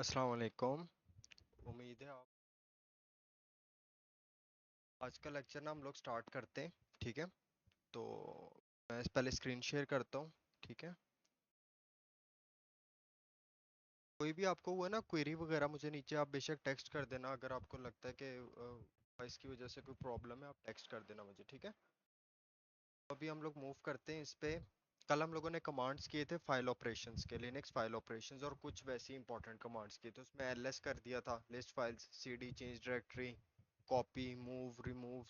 अस्सलाम वालेकुम। उम्मीद है आप आज का लेक्चर ना हम लोग स्टार्ट करते हैं। ठीक है, तो मैं पहले स्क्रीन शेयर करता हूँ। ठीक है, कोई भी आपको हुआ ना क्वेरी वगैरह, मुझे नीचे आप बेशक टेक्स्ट कर देना। अगर आपको लगता है कि इसकी वजह से कोई प्रॉब्लम है, आप टेक्स्ट कर देना मुझे। ठीक है, तो अभी हम लोग मूव करते हैं इस पे। कल हम लोगों ने कमांड्स किए थे फाइल ऑपरेशंस के, लिनक्स फाइल ऑपरेशंस, और कुछ वैसी इंपॉर्टेंट कमांड्स किए थे। उसमें एलएस कर दिया था, list files, CD, change directory, copy, move, remove,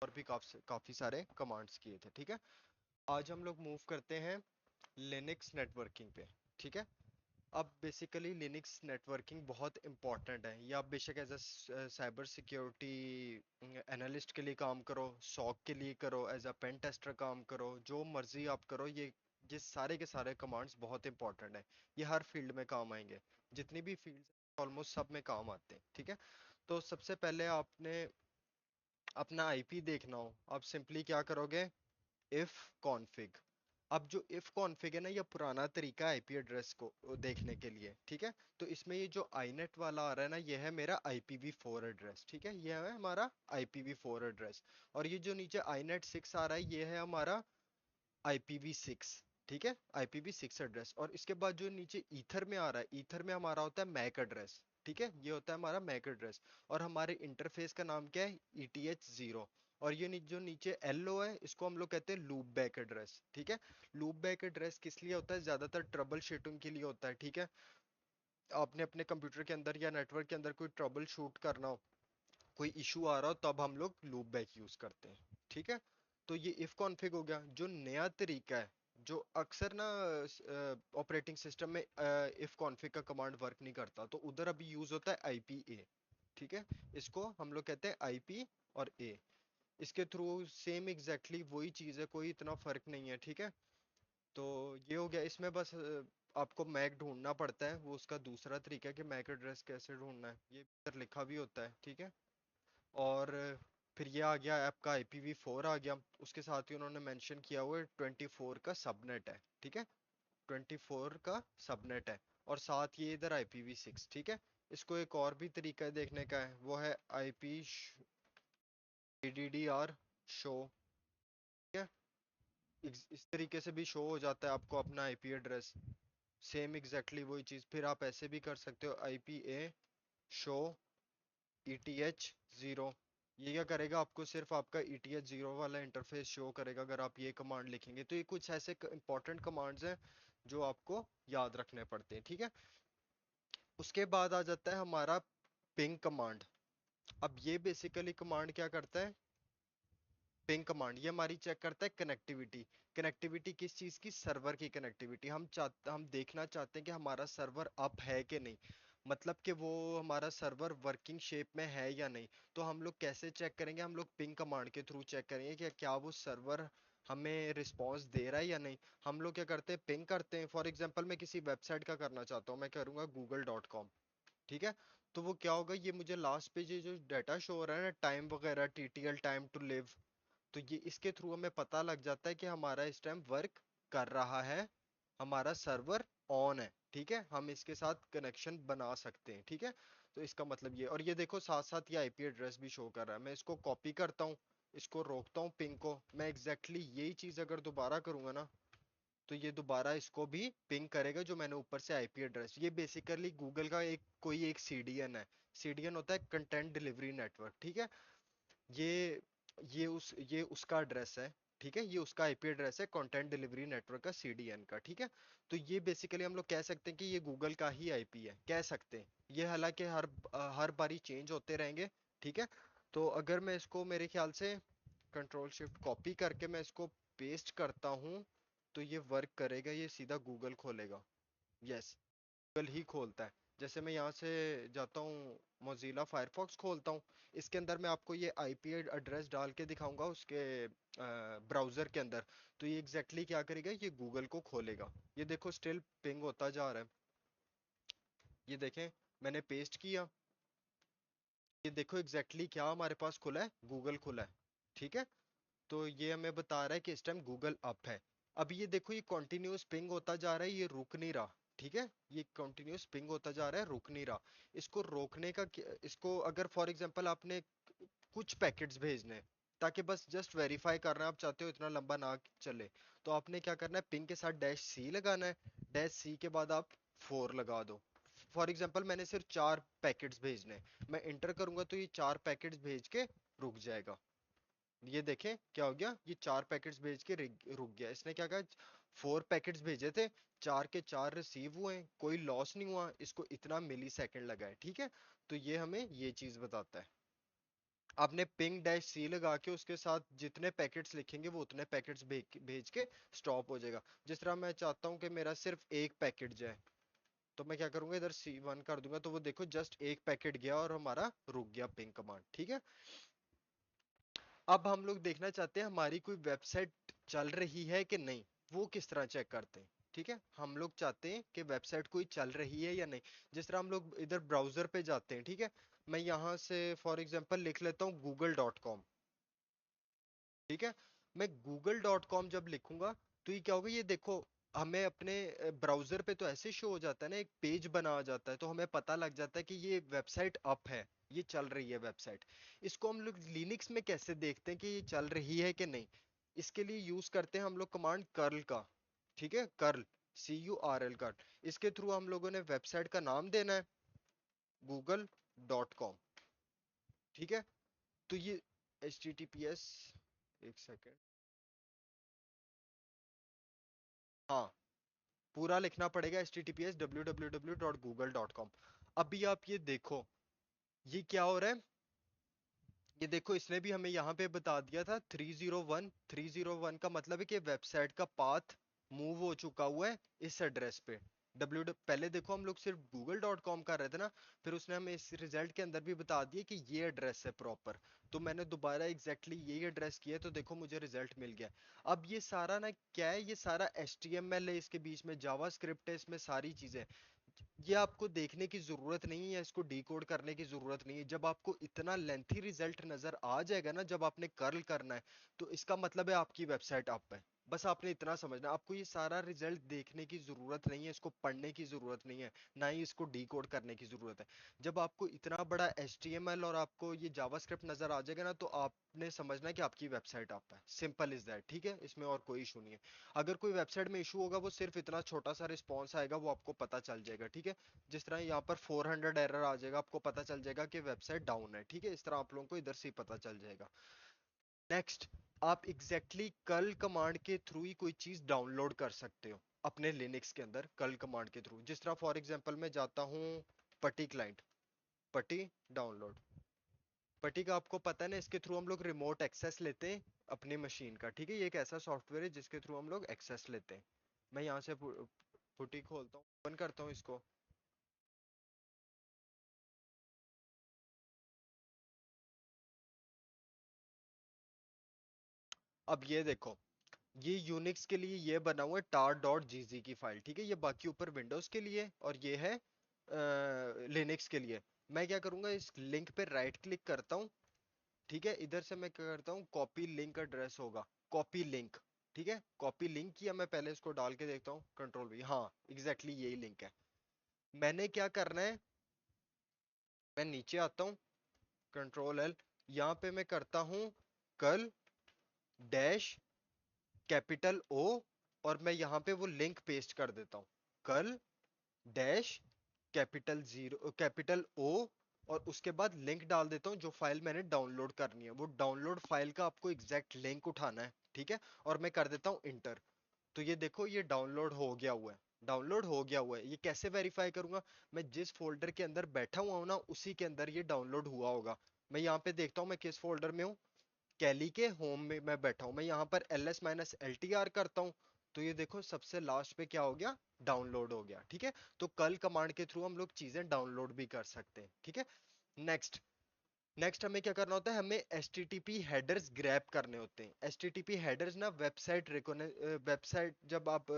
और भी काफी सारे कमांड्स किए थे। ठीक है, आज हम लोग मूव करते हैं लिनक्स नेटवर्किंग पे। ठीक है, अब बेसिकली लिनक्स नेटवर्किंग बहुत इंपॉर्टेंट है। ये आप बेशक as a cyber security analyst के लिए काम करो, सॉक के लिए करो, एज अ पेन टेस्टर काम करो, जो मर्जी आप करो, ये सारे के सारे कमांड्स बहुत इंपॉर्टेंट है। ये हर फील्ड में काम आएंगे, जितनी भी फील्ड ऑलमोस्ट सब में काम आते हैं। ठीक है, तो सबसे पहले आपने अपना आईपी देखना हो, आप सिंपली क्या करोगे, इफ कॉन्फिग। अब जो इफ कॉन्फिग है ना, ये पुराना तरीका है आईपी एड्रेस को देखने के लिए। ठीक है, तो इसमें ये जो आईनेट वाला आ रहा है ना, ये है मेरा IPv4 एड्रेस। ठीक है, ये है हमारा IPv4 एड्रेस। और ये जो नीचे inet 6 आ रहा है, ये है हमारा IPv6। ठीक है, IPv6 एड्रेस। और इसके बाद जो नीचे ईथर में आ रहा है, ईथर में हमारा होता है मैक एड्रेस। ठीक है, ये होता है हमारा मैक एड्रेस। और हमारे इंटरफेस का नाम क्या है, ETH0। और ये जो नीचे LO है, इसको हम लोग कहते हैं लूप बैक एड्रेस। ठीक है, लूप बैक एड्रेस किस लिए होता है, ज्यादातर ट्रबल शूटिंग के लिए होता है। ठीक है, आपने अपने कंप्यूटर के अंदर या नेटवर्क के अंदर कोई ट्रबल शूट करना हो, कोई इशू आ रहा हो, तब हम लोग लूप बैक यूज करते हैं। ठीक है, तो ये इफ कॉन्फिग हो गया। जो नया तरीका है, जो अक्सर ना ऑपरेटिंग सिस्टम में इफ कॉन्फिग का कमांड वर्क नहीं करता, तो उधर अभी यूज होता है IPA। ठीक है, इसको हम लोग कहते हैं IP और A। इसके थ्रू सेम एग्जैक्टली वही चीज है, कोई इतना फर्क नहीं है। ठीक है, तो ये हो गया। इसमें बस आपको मैक ढूंढना पड़ता है, वो उसका दूसरा तरीका है कि मैक एड्रेस कैसे ढूंढना है, ये इधर लिखा भी होता है। ठीक है, और फिर ये आ गया आपका IPv4 आ गया। उसके साथ ही उन्होंने मेंशन किया हुआ है 24 का सबनेट है। ठीक है, 24 का सबनेट है। और साथ ये इधर IPv6। ठीक है, इसको एक और भी तरीका देखने का है, वो है IP ADDR शो। ठीक है, इस तरीके से भी शो हो जाता है आपको अपना IP एड्रेस, सेम एग्जैक्टली वही चीज। फिर आप ऐसे भी कर सकते हो, IPA शो ETH0। ये क्या करेगा, आपको सिर्फ आपका ETH0 वाला इंटरफेस शो करेगा अगर आप ये कमांड लिखेंगे। तो ये कुछ ऐसे इंपॉर्टेंट कमांड्स हैं जो आपको याद रखने पड़ते हैं। ठीक है, उसके बाद आ जाता है हमारा पिंग कमांड। अब ये बेसिकली कमांड क्या करता है, पिंग कमांड ये हमारी चेक करता है कनेक्टिविटी। कनेक्टिविटी किस चीज की, सर्वर की कनेक्टिविटी। हम देखना चाहते हैं कि हमारा सर्वर अप है कि नहीं, मतलब कि वो हमारा सर्वर वर्किंग शेप में है या नहीं। तो हम लोग कैसे चेक करेंगे, हम लोग पिंग कमांड के थ्रू चेक करेंगे कि क्या वो सर्वर हमें रिस्पॉन्स दे रहा है या नहीं। हम लोग क्या करते हैं, पिंग करते हैं। फॉर एग्जांपल मैं किसी वेबसाइट का करना चाहता हूँ, मैं करूँगा google.com। ठीक है, तो वो क्या होगा, ये मुझे लास्ट पे ये जो डाटा शो हो रहा है ना, टाइम वगैरह, TTL, टाइम टू लिव, तो ये इसके थ्रू हमें पता लग जाता है कि हमारा इस टाइम वर्क कर रहा है, हमारा सर्वर ऑन है। ठीक है, हम इसके साथ कनेक्शन बना सकते हैं। ठीक है, तो इसका मतलब ये, और ये देखो साथ साथ ये IP एड्रेस भी शो कर रहा है। मैं इसको कॉपी करता हूँ, इसको रोकता हूँ पिंग को, मैं एग्जैक्टली यही चीज अगर दोबारा करूंगा ना, तो ये दोबारा इसको भी पिंग करेगा जो मैंने ऊपर से IP एड्रेस। ये बेसिकली गूगल का कोई एक CDN है। CDN होता है कंटेंट डिलीवरी नेटवर्क। ठीक है, ये ये उसका एड्रेस है। ठीक है, ये उसका IP एड्रेस है कंटेंट डिलीवरी नेटवर्क का, CDN का। ठीक है, तो ये बेसिकली हम लोग कह सकते हैं कि ये गूगल का ही IP है, कह सकते हैं। ये हालांकि हर बारी चेंज होते रहेंगे। ठीक है, तो अगर मैं इसको मेरे ख्याल से कंट्रोल शिफ्ट कॉपी करके मैं इसको पेस्ट करता हूँ, तो ये वर्क करेगा, ये सीधा गूगल खोलेगा। यस, गूगल ही खोलता है। जैसे मैं यहाँ से जाता हूँ, मोज़िला फायरफॉक्स खोलता हूँ, इसके अंदर मैं आपको ये IP एड्रेस डाल के दिखाऊंगा उसके ब्राउजर के अंदर। तो ये एग्जैक्टली क्या करेगा, ये गूगल को खोलेगा। ये देखो स्टिल पिंग होता जा रहा है। ये देखें, मैंने पेस्ट किया, ये देखो एग्जैक्टली क्या हमारे पास खुला है, गूगल खुला है। ठीक है, तो ये हमें बता रहा है कि इस टाइम गूगल अप है। अब ये देखो, ये कंटिन्यूअस पिंग होता जा रहा है, ये रुक नहीं रहा। ठीक है, ये कंटिन्यूस पिंग होता जा रहा है, रुक नहीं रहा। इसको रोकने का इसको अगर फॉर एग्जांपल आपने कुछ पैकेट्स भेजने हैं, ताकि बस जस्ट वेरीफाई करना है, आप चाहते हो इतना लंबा ना चले, तो आपने क्या करना है, पिंग के साथ डैश सी लगाना है। डैश सी के बाद आप 4 लगा दो। फॉर एग्जांपल मैंने सिर्फ 4 पैकेट्स भेजने हैं, मैं इंटर करूंगा तो ये 4 पैकेट्स भेज के रुक जाएगा। ये देखें क्या हो गया, ये 4 पैकेट्स भेज के रुक गया। इसने क्या कहा, 4 पैकेट्स भेजे थे, 4 के 4 रिसीव हुए, कोई लॉस नहीं हुआ, इसको इतना मिली सेकेंड लगा है। ठीक है, तो ये हमें ये चीज बताता है। आपने पिंग डैश सी लगा के उसके साथ जितने पैकेट्स लिखेंगे वो उतने पैकेट्स भेज के स्टॉप हो जाएगा। जिस तरह मैं चाहता हूँ कि मेरा सिर्फ एक पैकेट जाए, तो मैं क्या करूंगा, इधर C1 कर दूंगा, तो वो देखो जस्ट एक पैकेट गया और हमारा रुक गया पिंग कमांड। ठीक है, अब हम लोग देखना चाहते हैं हमारी कोई वेबसाइट चल रही है कि नहीं। वो किस तरह चेक करते हैं, ठीक है, हम लोग चाहते हैं कि वेबसाइट कोई चल रही है या नहीं। जिस तरह हम लोग इधर ब्राउजर पे जाते हैं, ठीक है, मैं यहाँ से फॉर एग्जांपल लिख लेता हूँ google.com। ठीक है, मैं google.com जब लिखूंगा तो ये क्या होगा, ये देखो हमें अपने ब्राउजर पे तो ऐसे शो हो जाता है ना, एक पेज बना आ जाता है, तो हमें पता लग जाता है कि ये वेबसाइट अप है, ये चल रही है वेबसाइट। इसको हम लोग लिनक्स में कैसे देखते हैं कि ये चल रही है कि नहीं। इसके लिए यूज करते हैं हम लोग कमांड कर्ल का। ठीक है, कर्ल, CURL कर्ल। इसके थ्रू हम लोगों ने वेबसाइट का नाम देना है google.com। ठीक है, तो ये HTTPS, एक सेकेंड, हाँ पूरा लिखना पड़ेगा HTTPS www.google.com। अभी आप ये देखो, ये क्या हो रहा है, ये देखो इसने भी हमें यहाँ पे बता दिया था 301। 301 का मतलब है कि वेबसाइट का पाथ मूव हो चुका हुआ है इस एड्रेस पे। पहले देखो हम लोग सिर्फ google.com कर रहे थे ना, फिर उसने हमें इस रिजल्ट के अंदर भी बता दिया कि ये एड्रेस है प्रॉपर। तो मैंने दोबारा एग्जैक्टली यही एड्रेस किया, तो देखो मुझे रिजल्ट मिल गया। अब ये सारा ना क्या है, ये सारा HTML है, इसके बीच में जावास्क्रिप्ट है, इसमें सारी चीजें। ये आपको देखने की जरूरत नहीं है, इसको डिकोड करने की जरूरत नहीं है। जब आपको इतना लेंथी रिजल्ट नजर आ जाएगा ना, जब आपने कर्ल करना है, तो इसका मतलब है आपकी वेबसाइट अप है। बस आपने इतना समझना, आपको ये सारा रिजल्ट देखने की जरूरत नहीं है, इसको पढ़ने की जरूरत नहीं है, ना ही इसको डिकोड करने की जरूरत है। जब आपको इतना बड़ा HTML और आपको ये जावास्क्रिप्ट नजर आ जाएगा ना, तो आपने समझना है कि आपकी वेबसाइट अप है। Simple is that. ठीक है, इसमें और कोई इशू नहीं है। अगर कोई वेबसाइट में इशू होगा, वो सिर्फ इतना छोटा सा रिस्पॉन्स आएगा, वो आपको पता चल जाएगा। ठीक है, जिस तरह यहाँ पर 400 एरर आ जाएगा, आपको पता चल जाएगा कि वेबसाइट डाउन है। ठीक है, इस तरह आप लोगों को इधर से ही पता चल जाएगा। नेक्स्ट, आप एग्जैक्टली कर्ल कमांड के थ्रू ही कोई चीज डाउनलोड कर सकते हो अपने लिनक्स के अंदर कर्ल कमांड के थ्रू। जिस तरह फॉर एग्जांपल मैं जाता हूँ पटी क्लाइंट, पटी डाउनलोड। पटी का आपको पता है ना, इसके थ्रू हम लोग रिमोट एक्सेस लेते हैं अपनी मशीन का। ठीक है, ये एक ऐसा सॉफ्टवेयर है जिसके थ्रू हम लोग एक्सेस लेते हैं। मैं यहाँ से पुटी खोलता हूँ, ओपन करता हूँ इसको। अब ये देखो, ये यूनिक्स के लिए ये बना हुआ है tar.gz की फाइल। ठीक है, ये बाकी ऊपर विंडोज के लिए और ये है लिनक्स के लिए। मैं क्या करूंगा, इस लिंक पे राइट क्लिक करता हूँ। ठीक है, इधर से मैं क्या करता हूँ, कॉपी लिंक एड्रेस होगा, कॉपी लिंक। ठीक है, कॉपी लिंक किया, मैं पहले इसको डाल के देखता हूँ, कंट्रोल V, हाँ एग्जैक्टली यही लिंक है। मैंने क्या करना है, मैं नीचे आता हूँ, कंट्रोल L, यहाँ पे मैं करता हूँ कर्ल डैश कैपिटल O, और मैं यहाँ पे वो लिंक पेस्ट कर देता हूँ, कर्ल डैश कैपिटल O, और उसके बाद लिंक डाल देता हूँ जो फाइल मैंने डाउनलोड करनी है। वो डाउनलोड फाइल का आपको एग्जैक्ट लिंक उठाना है। ठीक है, और मैं कर देता हूँ इंटर। तो ये देखो, ये डाउनलोड हो गया हुआ है, डाउनलोड हो गया हुआ है। ये कैसे वेरीफाई करूंगा, मैं जिस फोल्डर के अंदर बैठा हुआ हूँ ना, उसी के अंदर ये डाउनलोड हुआ होगा। मैं यहाँ पे देखता हूँ मैं किस फोल्डर में हूँ, कैली के होम में मैं बैठा हूँ। मैं यहाँ पर ls-ltr करता हूँ, तो ये देखो सबसे लास्ट पे क्या हो गया, डाउनलोड हो गया। ठीक है, तो कल कमांड के थ्रू हम लोग चीजें डाउनलोड भी कर सकते हैं। ठीक है, नेक्स्ट, हमें क्या करना होता है, हमें HTTP हेडर्स ग्रैब करने होते हैं। HTTP हेडर्स ना वेबसाइट जब आप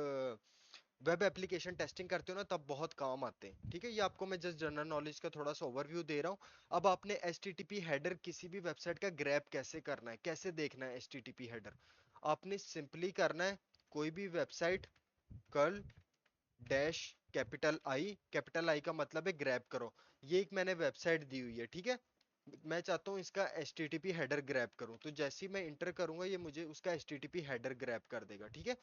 वेब एप्लीकेशन टेस्टिंग करते हो ना, तब बहुत काम आते हैं। ठीक है, ये आपको मैं जस्ट जनरल नॉलेज का थोड़ा सा ओवरव्यू दे रहा हूँ। अब आपने HTTP हेडर किसी भी वेबसाइट का ग्रैब कैसे करना है, कैसे देखना है HTTP हेडर, आपने सिंपली करना है, कोई भी website curl dash capital I का मतलब है ग्रैब करो। ये एक मैंने वेबसाइट दी हुई है, ठीक है। मैं चाहता हूँ इसका HTTP हेडर ग्रैब करूँ, तो जैसे ही मैं इंटर करूंगा ये मुझे उसका HTTP हेडर ग्रैब कर देगा, ठीक है।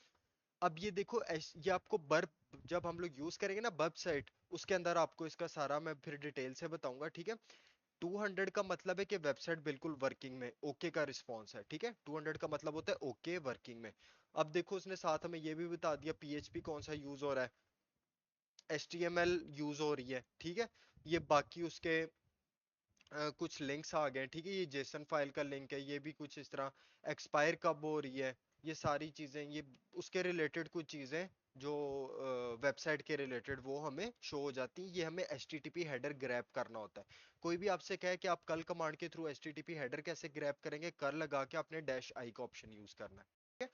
अब ये देखो ये आपको बर्ब जब हम लोग यूज करेंगे ना बर्ब साइट, उसके अंदर आपको इसका सारा मैं फिर डिटेल से बताऊंगा, ठीक है। 200 का मतलब है कि वेबसाइट बिल्कुल वर्किंग में, ओके का रिस्पॉन्स है, ठीक है। 200 का मतलब होता है ओके वर्किंग में। अब देखो उसने साथ हमें ये भी बता दिया PHP कौन सा यूज हो रहा है, HTML यूज हो रही है, ठीक है। ये बाकी उसके कुछ लिंक्स आ गए, ठीक है। ये जेसन फाइल का लिंक है, ये भी कुछ इस तरह। एक्सपायर कब हो रही है, ये सारी चीजें, ये उसके रिलेटेड कुछ चीजें जो वेबसाइट के रिलेटेड वो हमें शो हो जाती हैं। ये हमें HTTP हेडर ग्रैब करना होता है। कोई भी आपसे कहे कि आप कल कमांड के थ्रू HTTP हेडर कैसे ग्रैब करेंगे, कर लगा के आपने डैश आई का ऑप्शन यूज करना है, ठीक है।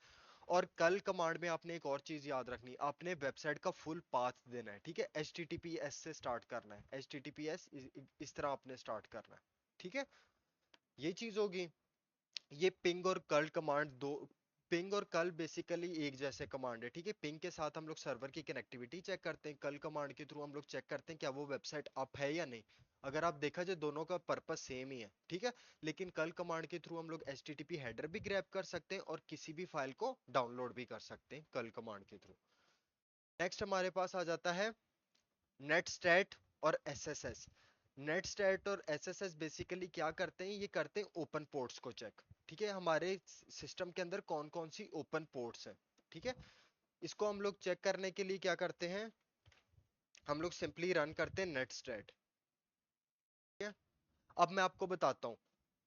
और कल कमांड में आपने एक और चीज याद रखनी, आपने वेबसाइट का फुल पाथ देना है, ठीक है। HTTPS से स्टार्ट करना है, HTTPS इस तरह आपने स्टार्ट करना है, ठीक है। ये चीज होगी। ये पिंग और कल कमांड दो, पिंग और कल बेसिकली एक जैसे कमांड है, ठीक है। पिंग के साथ हम लोग सर्वर की कनेक्टिविटी चेक करते हैं, कल कमांड के थ्रू हम लोग चेक करते हैं क्या वो वेबसाइट अप है या नहीं। अगर आप देखा जाए दोनों का पर्पस सेम ही है, ठीक है। लेकिन कल कमांड के थ्रू हम लोग HTTP हेडर भी ग्रैब कर सकते हैं और किसी भी फाइल को डाउनलोड भी कर सकते हैं कल कमांड के थ्रू। नेक्स्ट हमारे पास आ जाता है नेट स्टैट और SSS। नेट स्टैट और SSS बेसिकली क्या करते हैं, ये करते हैं ओपन पोर्ट्स को चेक, ठीक है। हमारे सिस्टम के अंदर कौन कौन सी ओपन पोर्ट्स हैं, ठीक है। इसको हम लोग चेक करने के लिए क्या करते हैं, हम लोग सिंपली रन करते हैं नेट स्टैट, ठीक है। अब मैं आपको बताता हूँ,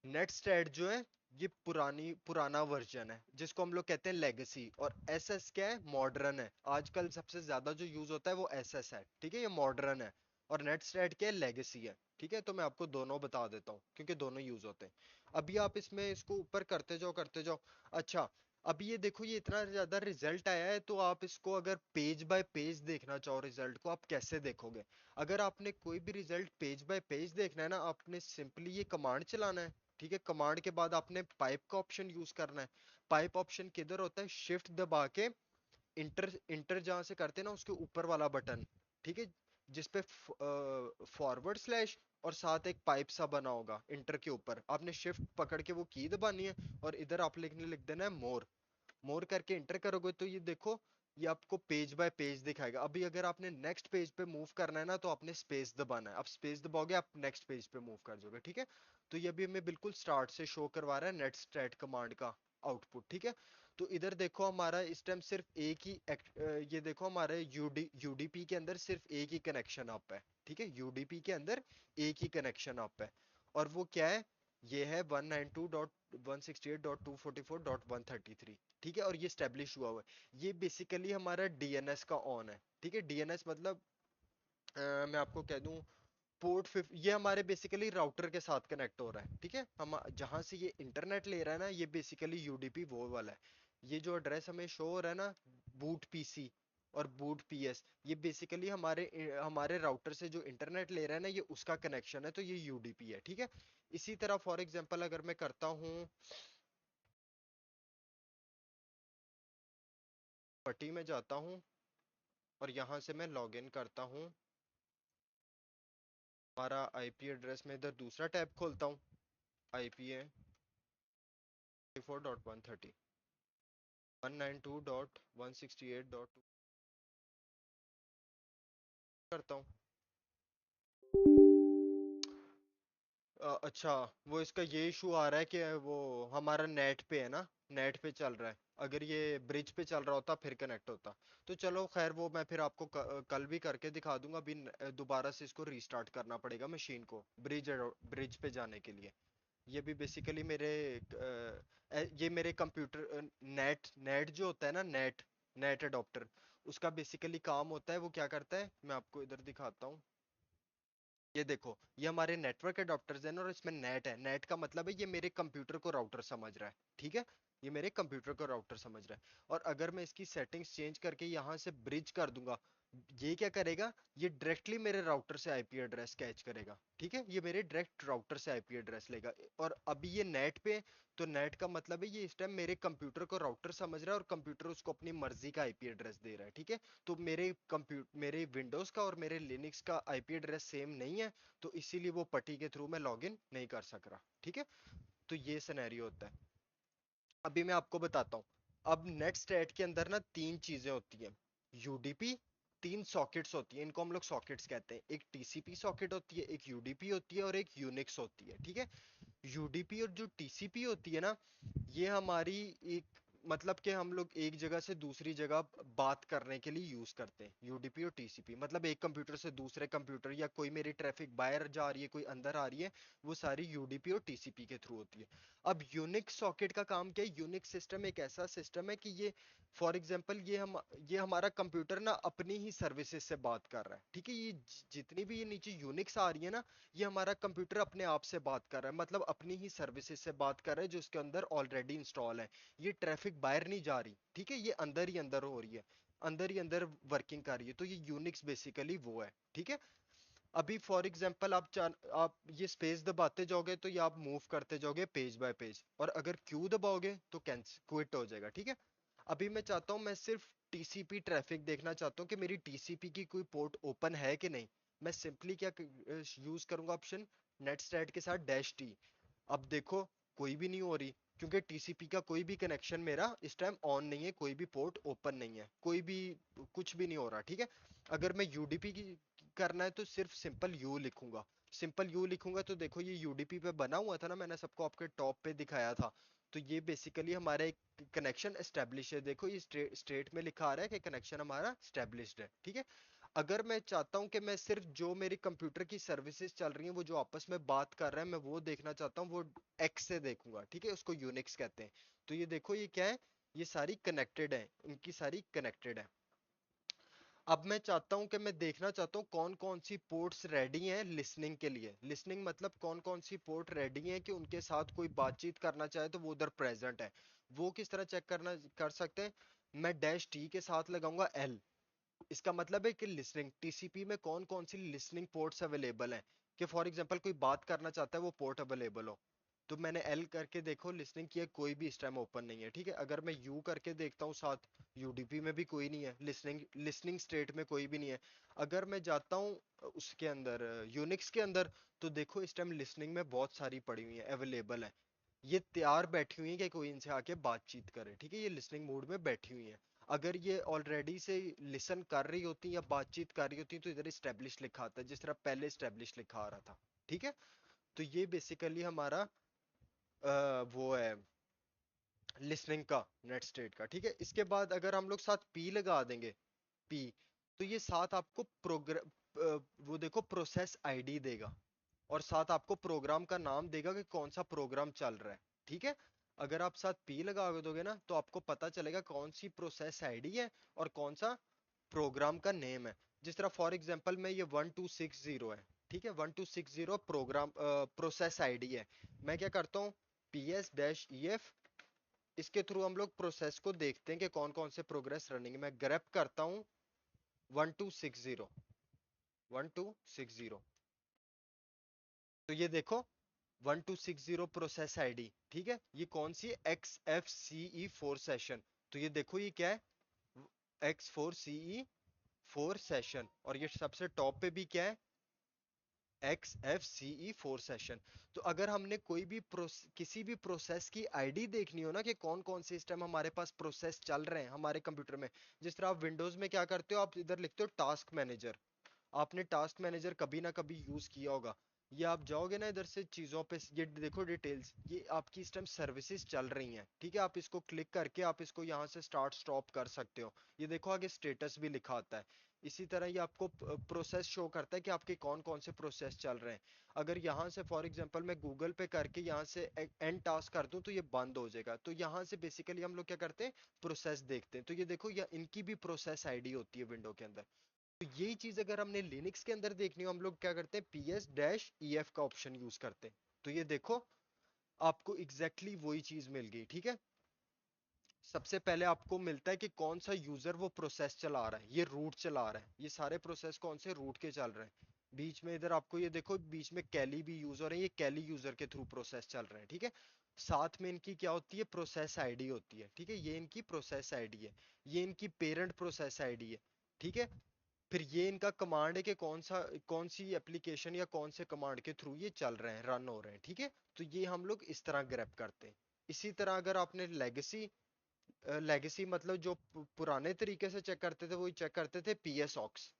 नेट स्टैट जो है ये पुराना वर्जन है जिसको हम लोग कहते हैं लेगेसी, और SS क्या है, मॉडर्न है। आजकल सबसे ज्यादा जो यूज होता है वो SS है, ठीक है। ये मॉडर्न है। और नेट स्टैट क्या है, लेगेसी है, ठीक है। तो मैं आपको दोनों बता देता हूँ क्योंकि दोनों यूज होते हैं। अभी आप इसमें इसको ऊपर करते जाओ करते जाओ। अच्छा, अभी ये देखो ये इतना ज्यादा रिजल्ट आया है, तो आप इसको अगर पेज बाय पेज देखना चाहो रिजल्ट को, आप कैसे देखोगे। अगर आपने कोई भी रिजल्ट पेज बाय पेज देखना है ना, आपने सिंपली ये कमांड चलाना है, ठीक है। कमांड के बाद आपने पाइप का ऑप्शन यूज करना है। पाइप ऑप्शन किधर होता है, शिफ्ट दबा के इंटर इंटर जहां से करते हैं ना उसके ऊपर वाला बटन, ठीक है। जिसपे फॉरवर्ड स्लैश और साथ एक पाइप सा बना होगा, इंटर के ऊपर आपने शिफ्ट पकड़ के वो की दबानी है। और इधर आप लिख देना है मोर। मोर करके इंटर करोगे तो ये देखो ये आपको पेज बाय पेज दिखाएगा। अभी अगर आपने नेक्स्ट पेज पे मूव करना है ना, तो आपने स्पेस दबाना है। आप स्पेस दबाओगे आप नेक्स्ट पेज पे मूव कर जाओगे, ठीक है। तो ये अभी हमें बिल्कुल स्टार्ट से शो करवा रहा है नेट स्टैट कमांड का आउटपुट, ठीक है। तो इधर देखो हमारा इस टाइम सिर्फ एक ही ये देखो हमारे यूडीपी के अंदर सिर्फ एक ही कनेक्शन अप है, ठीक है। यूडीपी के अंदर एक ही कनेक्शन अप है, और वो क्या है, ये है 192.168.244.133, ठीक है। और ये स्टेब्लिश हुआ हुआ है। ये बेसिकली हमारा DNS का ऑन है, ठीक है। DNS मतलब मैं आपको कह दूं पोर्ट 5, ये हमारे बेसिकली राउटर के साथ कनेक्ट हो रहा है, ठीक है। हम जहां से ये इंटरनेट ले रहा है ना, ये बेसिकली यूडीपी वो वाला है। ये जो एड्रेस हमें शो हो रहा है ना, बूट PC और बूट PS, ये बेसिकली हमारे राउटर से जो इंटरनेट ले रहा है ना, ये उसका कनेक्शन है, तो ये यूडीपी है, ठीक है। इसी तरह फॉर एग्जांपल अगर मैं करता हूँ पटी में जाता हूँ और यहाँ से मैं लॉग इन करता हूँ, हमारा IP एड्रेस में इधर दूसरा टैब खोलता हूँ, IP है 4.130 192.168.2 करता हूँ। अच्छा, वो इसका ये इशू आ रहा है कि वो हमारा नेट पे है ना, नेट पे चल रहा है। अगर ये ब्रिज पे चल रहा होता फिर कनेक्ट होता। तो चलो खैर, वो मैं फिर आपको कल भी करके दिखा दूंगा। अभी दोबारा से इसको रीस्टार्ट करना पड़ेगा मशीन को ब्रिज पे जाने के लिए। ये भी बेसिकली मेरे ये मेरे कंप्यूटर नेट नेट जो होता है ना, नेट नेट अडॉप्टर, उसका बेसिकली काम होता है। वो क्या करता है मैं आपको इधर दिखाता हूँ। ये देखो ये हमारे नेटवर्क अडॉप्टर्स हैं ना, और इसमें नेट है। नेट का मतलब है ये मेरे कंप्यूटर को राउटर समझ रहा है, ठीक है। ये मेरे कंप्यूटर को राउटर समझ रहा है। और अगर मैं इसकी सेटिंग्स चेंज करके यहाँ से ब्रिज कर दूंगा, ये क्या करेगा, ये डायरेक्टली मेरे राउटर से आईपी एड्रेस कैच करेगा, ठीक है, ये मेरे डायरेक्ट राउटर से आईपी एड्रेस लेगा। और अभी ये नेट पे, तो नेट का मतलब है ये इस टाइम मेरे कंप्यूटर को राउटर समझ रहा है और कंप्यूटर उसको अपनी मर्जी का आईपी एड्रेस दे रहा है, ठीक है। तो मेरे विंडोज का और मेरे लिनक्स का आईपी एड्रेस सेम नहीं है, तो इसीलिए वो पट्टी के थ्रू मैं लॉगिन नहीं कर सक रहा, ठीक है। तो ये सिनेरियो होता है। अभी मैं आपको बताता हूँ। अब नेट स्टेट के अंदर ना तीन चीजें होती हैं। यूडीपी, तीन सॉकेट्स होती हैं, इनको हम लोग सॉकेट्स कहते हैं। एक टीसीपी सॉकेट होती है, एक यूडीपी होती है और एक यूनिक्स होती है, ठीक है। यूडीपी और जो टीसीपी होती है ना, ये हमारी एक, मतलब कि हम लोग एक जगह से दूसरी जगह बात करने के लिए यूज करते हैं यूडीपी और टीसीपी। मतलब एक कंप्यूटर से दूसरे कंप्यूटर, या कोई मेरी ट्रैफिक बाहर जा रही है कोई अंदर आ रही है, वो सारी यूडीपी और टीसीपी के थ्रू होती है। अब यूनिक्स सॉकेट का काम क्या है? यूनिक्स सिस्टम एक ऐसा सिस्टम है कि ये, फॉर एग्जांपल, ये हमारा कंप्यूटर ना अपनी ही सर्विसेज से बात कर रहा है, ठीक है। ये जितनी भी ये नीचे यूनिक्स आ रही है ना, ये हमारा कंप्यूटर अपने आप से बात कर रहा है, मतलब अपनी ही सर्विसेज से बात कर रहा है जो इसके अंदर ऑलरेडी इंस्टॉल है। ये ट्रैफिक बाहर नहीं जा रही, ठीक है, ये अंदर ही अंदर हो रही है, अंदर ही अंदर वर्किंग कर रही है। तो ये यूनिक्स बेसिकली वो है, ठीक है। अभी फॉर एग्जांपल आप ये स्पेस दबाते जाओगे तो ये आप मूव करते जाओगे पेज बाय पेज, और अगर क्यू दबाओगे तो कैंसिल क्विट हो जाएगा, ठीक है। अभी मैं चाहता हूं, मैं सिर्फ टीसीपी ट्रैफिक देखना चाहता हूं कि मेरी टीसीपी की कोई पोर्ट ओपन है कि नहीं। मैं सिंपली क्या यूज करूंगा, ऑप्शन नेट स्टैट के साथ डैश टी। अब देखो, कोई भी नहीं हो रही, क्योंकि टीसीपी का कोई भी कनेक्शन मेरा इस टाइम ऑन नहीं है, कोई भी पोर्ट ओपन नहीं है, कोई भी कुछ भी नहीं हो रहा, ठीक है। अगर मैं यूडीपी की करना है तो सिर्फ सिंपल यू लिखूंगा। सिंपल यू लिखूंगा तो देखो ये यूडीपी पे बना हुआ था ना, मैंने सबको आपके टॉप पे दिखाया था। तो ये बेसिकली हमारा एक कनेक्शन एस्टेब्लिश है। देखो ये स्टेट में लिखा आ रहा है कि कनेक्शन हमारा एस्टेब्लिश्ड है, ठीक है। अगर मैं चाहता हूं कि मैं सिर्फ जो मेरी कंप्यूटर की सर्विसेज चल रही हैं वो जो आपस में बात कर रहे हैं मैं वो देखना चाहता हूँ, वो एक्स से देखूंगा, ठीक है, उसको यूनिक्स कहते हैं। तो ये देखो ये क्या है, ये सारी कनेक्टेड है, इनकी सारी कनेक्टेड है। अब मैं चाहता हूं कि मैं देखना चाहता हूं कौन कौन सी पोर्ट्स रेडी हैं लिसनिंग के लिए। लिसनिंग मतलब कौन कौन सी पोर्ट रेडी हैं कि उनके साथ कोई बातचीत करना चाहे तो वो उधर प्रेजेंट है। वो किस तरह चेक करना कर सकते हैं? मैं डैश टी के साथ लगाऊंगा एल। इसका मतलब है कि लिसनिंग टीसीपी में कौन कौन सी लिसनिंग पोर्ट्स अवेलेबल हैं, कि फॉर एग्जांपल कोई बात करना चाहता है वो पोर्ट अवेलेबल हो। तो मैंने एल करके देखो लिसनिंग किया, कोई भी इस टाइम ओपन नहीं है, ठीक है। अगर मैं यू करके देखता हूँ साथ, यूडीपी में भी कोई नहीं है, लिसनिंग लिसनिंग स्टेट में कोई भी नहीं है। अगर मैं जाता हूँ उसके अंदर यूनिक्स के अंदर, तो देखो इस टाइम लिसनिंग में बहुत सारी पड़ी हुई है, अवेलेबल है। ये तैयार बैठी हुई है कि कोई इनसे आके बातचीत करे, ठीक है, ये लिसनिंग मोड में बैठी हुई है। अगर ये ऑलरेडी से लिसन कर रही होती या बातचीत कर रही होती तो इधर स्टैब्लिश लिखा आता है, जिस तरह पहले स्टैब्लिश लिखा आ रहा था, ठीक है। तो ये बेसिकली हमारा वो है लिसनिंग का, नेट स्टेट का, ठीक है। इसके बाद अगर हम लोग साथ पी लगा देंगे, पी, तो ये साथ आपको प्रोग्राम, वो देखो प्रोसेस आईडी देगा, और साथ आपको प्रोग्राम का नाम देगा कि कौन सा प्रोग्राम चल रहा है, ठीक है। अगर आप साथ पी लगा दोगे ना तो आपको पता चलेगा कौन सी प्रोसेस आईडी है और कौन सा प्रोग्राम का नेम है। जिस तरह फॉर एग्जांपल में ये 1260 है, ठीक है, 1260 प्रोग्राम प्रोसेस आईडी है। मैं क्या करता हूँ, P S dash E F, इसके थ्रू हम लोग प्रोसेस को देखते हैं कि कौन कौन से प्रोग्रेस रनिंग है। मैं ग्रेप करता हूँ 1260, 1260, तो ये देखो 1260 प्रोसेस आईडी, ठीक है। ये कौन सी है? एक्स एफ सी ई फोर सेशन। तो ये देखो ये क्या है, एक्स फोर सी ई फोर सेशन। और ये सबसे टॉप पे भी क्या है, एक्स एफ सी ई फोर सेशन। तो अगर हमने कोई भी किसी भी प्रोसेस की आईडी देखनी हो ना, कि कौन कौन से इस टाइम हमारे पास प्रोसेस चल रहे हैं हमारे कंप्यूटर में, जिस तरह आप विंडोज में क्या करते हो, आप इधर लिखते हो टास्क मैनेजर। आपने टास्क मैनेजर कभी ना कभी यूज किया होगा। ये आप जाओगे ना इधर से चीजों पे, ये देखो डिटेल्स, ये आपकी इस टाइम सर्विसेज चल रही हैं, ठीक है। आप इसको क्लिक करके आप इसको यहाँ से स्टार्ट स्टॉप कर सकते हो। ये देखो आगे स्टेटस भी लिखा आता है। इसी तरह ये आपको प्रोसेस शो करता है कि आपके कौन कौन से प्रोसेस चल रहे हैं। अगर यहाँ से फॉर एग्जांपल मैं गूगल पे करके यहाँ से एंड टास्क कर दूं तो ये बंद हो जाएगा। तो यहाँ से बेसिकली हम लोग क्या करते हैं, प्रोसेस देखते हैं। तो ये देखो या इनकी भी प्रोसेस आईडी होती है विंडो के अंदर। तो यही चीज अगर हमने लिनक्स के अंदर देखनी हो, हम लोग क्या करते हैं, P S dash E F का ऑप्शन यूज करते हैं। तो ये देखो आपको एग्जैक्टली exactly वही चीज मिल गई, ठीक है। सबसे पहले आपको मिलता है कि कौन सा यूजर वो प्रोसेस चला रहा है, ये रूट चला रहा है, ये सारे प्रोसेस कौन से रूट के चल रहे हैं। बीच में इधर आपको ये देखो, बीच में कैली भी यूज हो रहे हैं, ये कैली यूजर के थ्रू प्रोसेस चल रहे हैं, ठीक है। साथ में इनकी क्या होती है, प्रोसेस आईडी होती है, ठीक है, ये इनकी प्रोसेस आईडी है, ये इनकी पेरेंट प्रोसेस आईडी है, ठीक है। फिर ये इनका कमांड है कि कौन सी एप्लीकेशन या कौन से कमांड के थ्रू ये चल रहे हैं, रन हो रहे हैं, ठीक है। तो ये हम लोग इस तरह ग्रैब करते हैं। इसी तरह अगर आपने लेगेसी मतलब जो पुराने तरीके से चेक करते थे, वही चेक करते थे पीएस ऑक्स।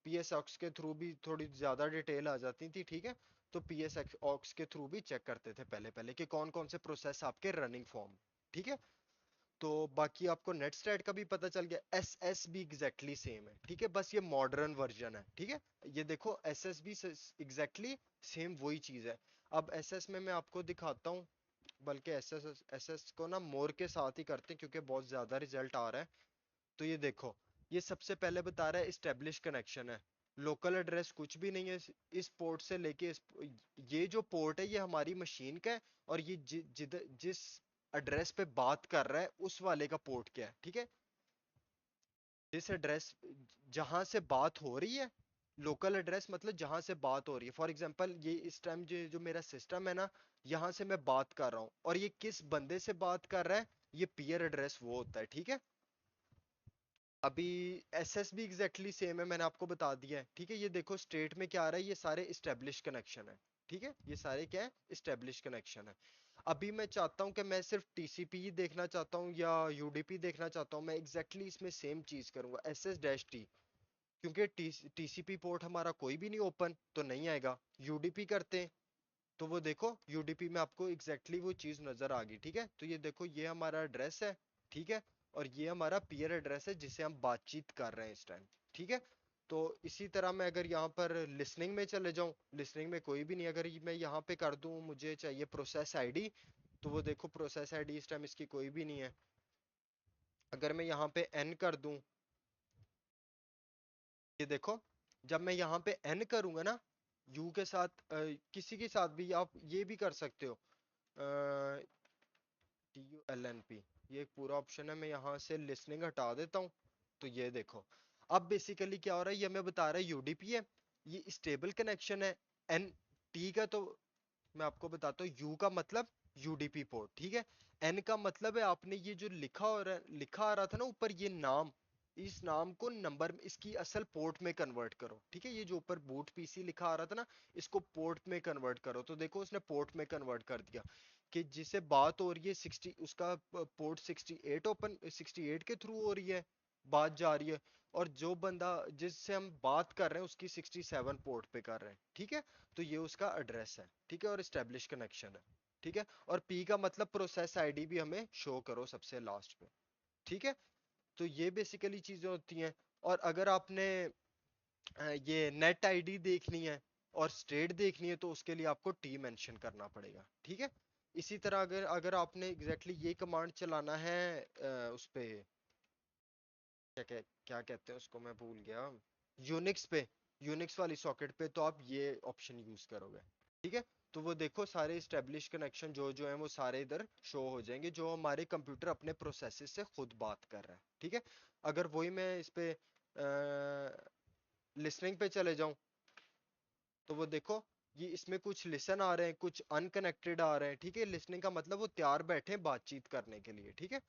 पीएस ऑक्स के थ्रू भी थोड़ी ज्यादा डिटेल आ जाती थी, ठीक है। तो पीएस ऑक्स के थ्रू भी चेक करते थे पहले पहले कि कौन कौन से प्रोसेस आपके रनिंग फॉर्म, ठीक है। तो बाकी आपको नेट स्टैट का भी पता चल गया। एस एस भी एग्जैक्टली सेम है, ठीक है, बस ये मॉडर्न वर्जन है, ठीक है। ये देखो एस एस भी एग्जैक्टली सेम वही चीज है। अब एस एस में मैं आपको दिखाता हूँ, बल्कि एस एस को ना मोर के साथ ही करते हैं क्योंकि बहुत ज्यादा रिजल्ट आ रहा है। तो ये देखो, ये सबसे पहले बता रहा है इस्टेब्लिश कनेक्शन है। लोकल एड्रेस कुछ भी नहीं है, इस पोर्ट से लेके ये जो पोर्ट है ये हमारी मशीन का है, और ये जिस एड्रेस पे बात कर रहा है उस वाले का पोर्ट क्या है, ठीक है। जिस एड्रेस जहां से बात हो रही है, लोकल एड्रेस मतलब जहां से बात हो रही है। फॉर एग्जांपल ये इस टाइम जो मेरा सिस्टम है ना, यहाँ से मैं बात कर रहा हूँ, और ये किस बंदे से बात कर रहा है, ये पीयर एड्रेस वो होता है, ठीक है। अभी एसएस भी एग्जैक्टली सेम है, मैंने आपको बता दिया है, ठीक है। ये देखो स्टेट में क्या आ रहा है, ये सारे इस्टेब्लिश कनेक्शन है, ठीक है, ये सारे क्या है, इस्टेब्लिश कनेक्शन है। अभी मैं चाहता हूँ कि मैं सिर्फ टीसीपी ही देखना चाहता हूँ या यूडीपी देखना चाहता हूँ, मैं एग्जैक्टली इसमें सेम चीज करूंगा, एस एस डैश टी। क्योंकि टीसीपी पोर्ट हमारा कोई भी नहीं ओपन तो नहीं आएगा। यूडीपी करते हैं, तो वो देखो यूडीपी में आपको एग्जैक्टली exactly वो चीज नजर आ गई, ठीक है। तो ये देखो ये हमारा एड्रेस है, ठीक है, और ये हमारा पीयर एड्रेस है जिससे हम बातचीत कर रहे हैं इस टाइम, ठीक है। तो इसी तरह मैं अगर यहाँ पर लिसनिंग में चले जाऊं, लिसनिंग में कोई भी नहीं, अगर मैं यहाँ पे कर दूं मुझे चाहिए प्रोसेस आईडी, तो वो देखो प्रोसेस आईडी इस टाइम इसकी कोई भी नहीं है। अगर मैं यहाँ पे एन कर दूं, ये देखो, जब मैं यहाँ पे एन करूंगा ना, यू के साथ किसी के साथ भी आप ये भी कर सकते हो, TULNP, ये एक पूरा ऑप्शन है, मैं यहाँ से लिसनिंग हटा देता हूँ। तो ये देखो, अब बेसिकली क्या हो रहा है, ये हमें बता रहा है यूडीपी है, ये स्टेबल कनेक्शन है। एन टी का तो मैं आपको बताता हूँ, यू का मतलब यूडीपी पोर्ट, ठीक है। एन का मतलब है आपने ये जो लिखा आ रहा था ना ऊपर, ये नाम, इस नाम को नंबर में, इसकी असल पोर्ट में कन्वर्ट करो, ठीक है। ये जो ऊपर बूट पीसी लिखा आ रहा था ना, इसको पोर्ट में कन्वर्ट करो। तो देखो उसने पोर्ट में कन्वर्ट कर दिया, कि जिसे बात हो रही है 60, उसका पोर्ट 68 ओपन, 68 के थ्रू हो रही है, बात जा रही है। और जो बंदा जिससे हम बात कर रहे हैं उसकी 67 पोर्ट पे कर रहे हैं, ठीक है। तो ये उसका एड्रेस है, ठीक है, और एस्टेब्लिश कनेक्शन है, ठीक है। और पी का मतलब प्रोसेस आईडी भी हमें शो करो सबसे लास्ट पे, ठीक है। तो ये बेसिकली चीजें होती हैं। और अगर आपने ये नेट आईडी देखनी है और स्टेट देखनी है, तो उसके लिए आपको टी मेंशन करना पड़ेगा, ठीक है। इसी तरह अगर अगर आपने एग्जैक्टली exactly ये कमांड चलाना है उस पे, क्या कहते हैं उसको, मैं भूल गया, यूनिक्स पे, यूनिक्स वाली सॉकेट पे, तो आप ये ऑप्शन यूज करोगे, ठीक है। तो वो देखो सारे इस्टेब्लिश कनेक्शन जो जो हैं वो सारे इधर शो हो जाएंगे, जो हमारे कंप्यूटर अपने प्रोसेसेस से खुद बात कर रहा है, ठीक है। अगर वही मैं इस पे लिसनिंग पे चले जाऊं, तो वो देखो ये इसमें कुछ लिसन आ रहे हैं, कुछ अनकनेक्टेड आ रहे हैं, ठीक है। लिसनिंग का मतलब वो तैयार बैठे हैं बातचीत करने के लिए, ठीक है।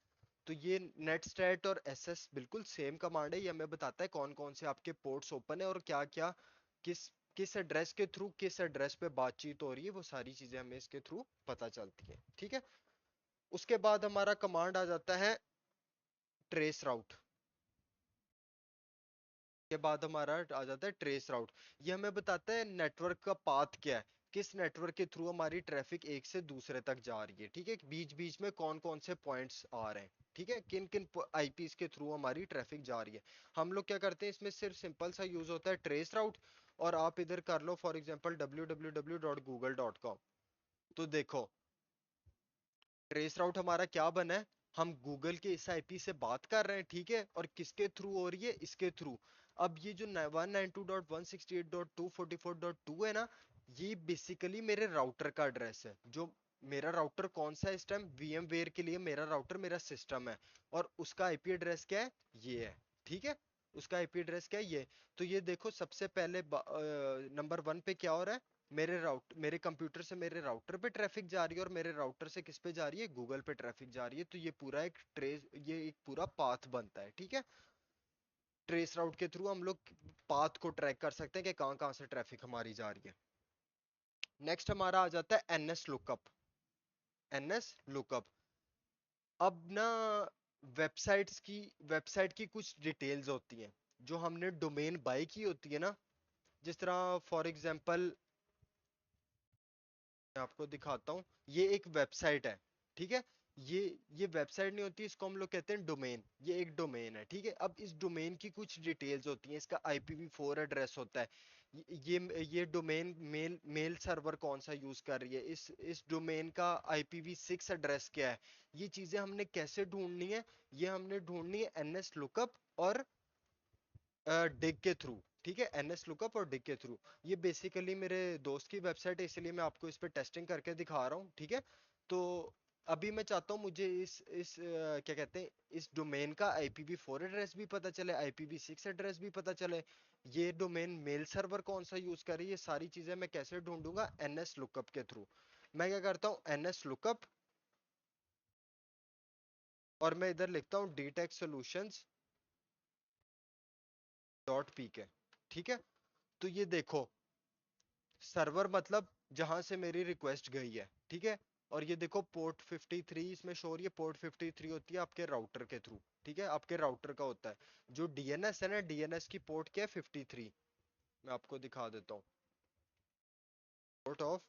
तो ये नेट स्टैट और एसएस बिल्कुल सेम कमांड है, ये हमें बताता है कौन कौन से आपके पोर्ट्स ओपन है और क्या क्या, किस किस एड्रेस के थ्रू किस एड्रेस पे बातचीत हो रही है, वो सारी चीजें हमें इसके थ्रू पता चलती है, ठीक है। उसके बाद हमारा कमांड आ जाता है ट्रेस राउट। के बाद हमारा आ जाता है ट्रेस राउट। ये हमें बताता है नेटवर्क का पाथ क्या है, किस नेटवर्क के थ्रू हमारी ट्रैफिक एक से दूसरे तक जा रही है, ठीक है। बीच बीच में कौन कौन से पॉइंट्स आ रहे हैं, ठीक है, किन किन आईपीस के थ्रू हमारी ट्रैफिक जा रही है। हम लोग क्या करते हैं, इसमें सिर्फ सिंपल सा यूज होता है ट्रेस राउट। और आप इधर कर लो फॉर एग्जांपल www.google.com। तो देखो ट्रेस राउट हमारा क्या बना है, हम गूगल के इस आईपी से बात कर रहे हैं, ठीक है, और किसके थ्रू हो रही है, इसके थ्रू। अब ये जो 192.168.244.2 है ना, ये बेसिकली मेरे राउटर का एड्रेस है, जो मेरा राउटर कौन सा है इस टाइम, VMware के लिए मेरा राउटर मेरा सिस्टम है, और उसका आईपी एड्रेस क्या है, ये है, ठीक है। उसका आईपी एड्रेस क्या है, ये। तो ये देखो सबसे पहले नंबर 1 पे क्या हो रहा है, मेरे कंप्यूटर से मेरे राउटर पे ट्रैफिक जा रही है, और मेरे राउटर से किस पे जा रही है, गूगल पे ट्रैफिक जा रही है। तो ये एक पूरा पाथ बनता है, ठीक है। ट्रेस राउट के थ्रू हम लोग पाथ को ट्रैक कर सकते हैं कि कहाँ कहाँ से ट्रैफिक हमारी जा रही है। नेक्स्ट हमारा आ जाता है एनएस लुकअप। एनएस लुकअप, अब ना वेबसाइट की कुछ डिटेल्स होती हैं जो हमने डोमेन बाय की होती है ना। जिस तरह फॉर एग्जांपल मैं आपको दिखाता हूँ, ये एक वेबसाइट है, ठीक है। ये ये वेबसाइट नहीं होती, इसको हम लोग कहते हैं डोमेन। ये एक डोमेन है, ठीक है। अब इस डोमेन की कुछ डिटेल्स होती हैं, इसका IPv4 एड्रेस होता है। ये डोमेन मेल सर्वर कौन सा यूज कर रही है, इस डोमेन का IPv6 एड्रेस क्या है। ये चीजें हमने कैसे ढूंढनी है, ये हमने ढूंढनी है NS लुकअप और डिग के थ्रू, ठीक है। NS लुकअप और डिग के थ्रू। ये बेसिकली मेरे दोस्त की वेबसाइट है, इसलिए मैं आपको इस पे टेस्टिंग करके दिखा रहा हूँ, ठीक है। तो अभी मैं चाहता हूँ मुझे क्या कहते हैं, इस डोमेन का IPv4 एड्रेस भी पता चले, IPv6 एड्रेस भी पता चले, ये डोमेन मेल सर्वर कौन सा यूज कर रही है। ये सारी चीजें मैं कैसे ढूंढूंगा, NS लुकअप के थ्रू। मैं क्या करता हूँ, NS लुकअप, और मैं इधर लिखता हूँ DTech Solutions .pk, ठीक है। तो ये देखो, सर्वर मतलब जहां से मेरी रिक्वेस्ट गई है, ठीक है। और ये देखो पोर्ट 53 इसमें शो हो रही है, पोर्ट 53 होती है आपके राउटर के थ्रू, ठीक है। आपके राउटर का होता है जो DNS है ना, DNS की पोर्ट क्या है, 53। मैं आपको दिखा देता हूँ, पोर्ट ऑफ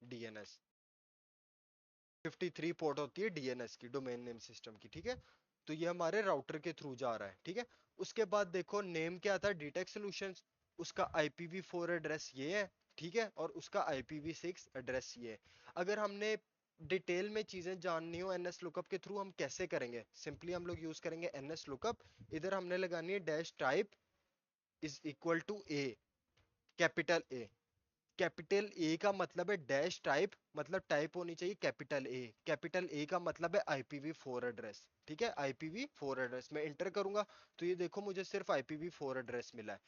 DNS 53 पोर्ट होती है DNS की, डोमेन नेम सिस्टम की, ठीक है। तो ये हमारे राउटर के थ्रू जा रहा है, ठीक है। उसके बाद देखो नेम क्या था, DTech Solutions, उसका IPv4 एड्रेस ये है, ठीक है। और उसका IPv6 एड्रेस ये है। अगर हमने डिटेल में चीजें जाननी हो NS लुकअप के थ्रू, हम कैसे करेंगे, सिंपली हम लोग यूज करेंगे NS लुकअप। इधर हमने लगानी है dash type is equal to A, capital A। Capital A का मतलब है डैश टाइप, मतलब टाइप होनी चाहिए कैपिटल ए। कैपिटल ए का मतलब है IPv4 एड्रेस, ठीक है। IPv4 एड्रेस मैं इंटर करूंगा, तो ये देखो मुझे सिर्फ IPv4 एड्रेस मिला है।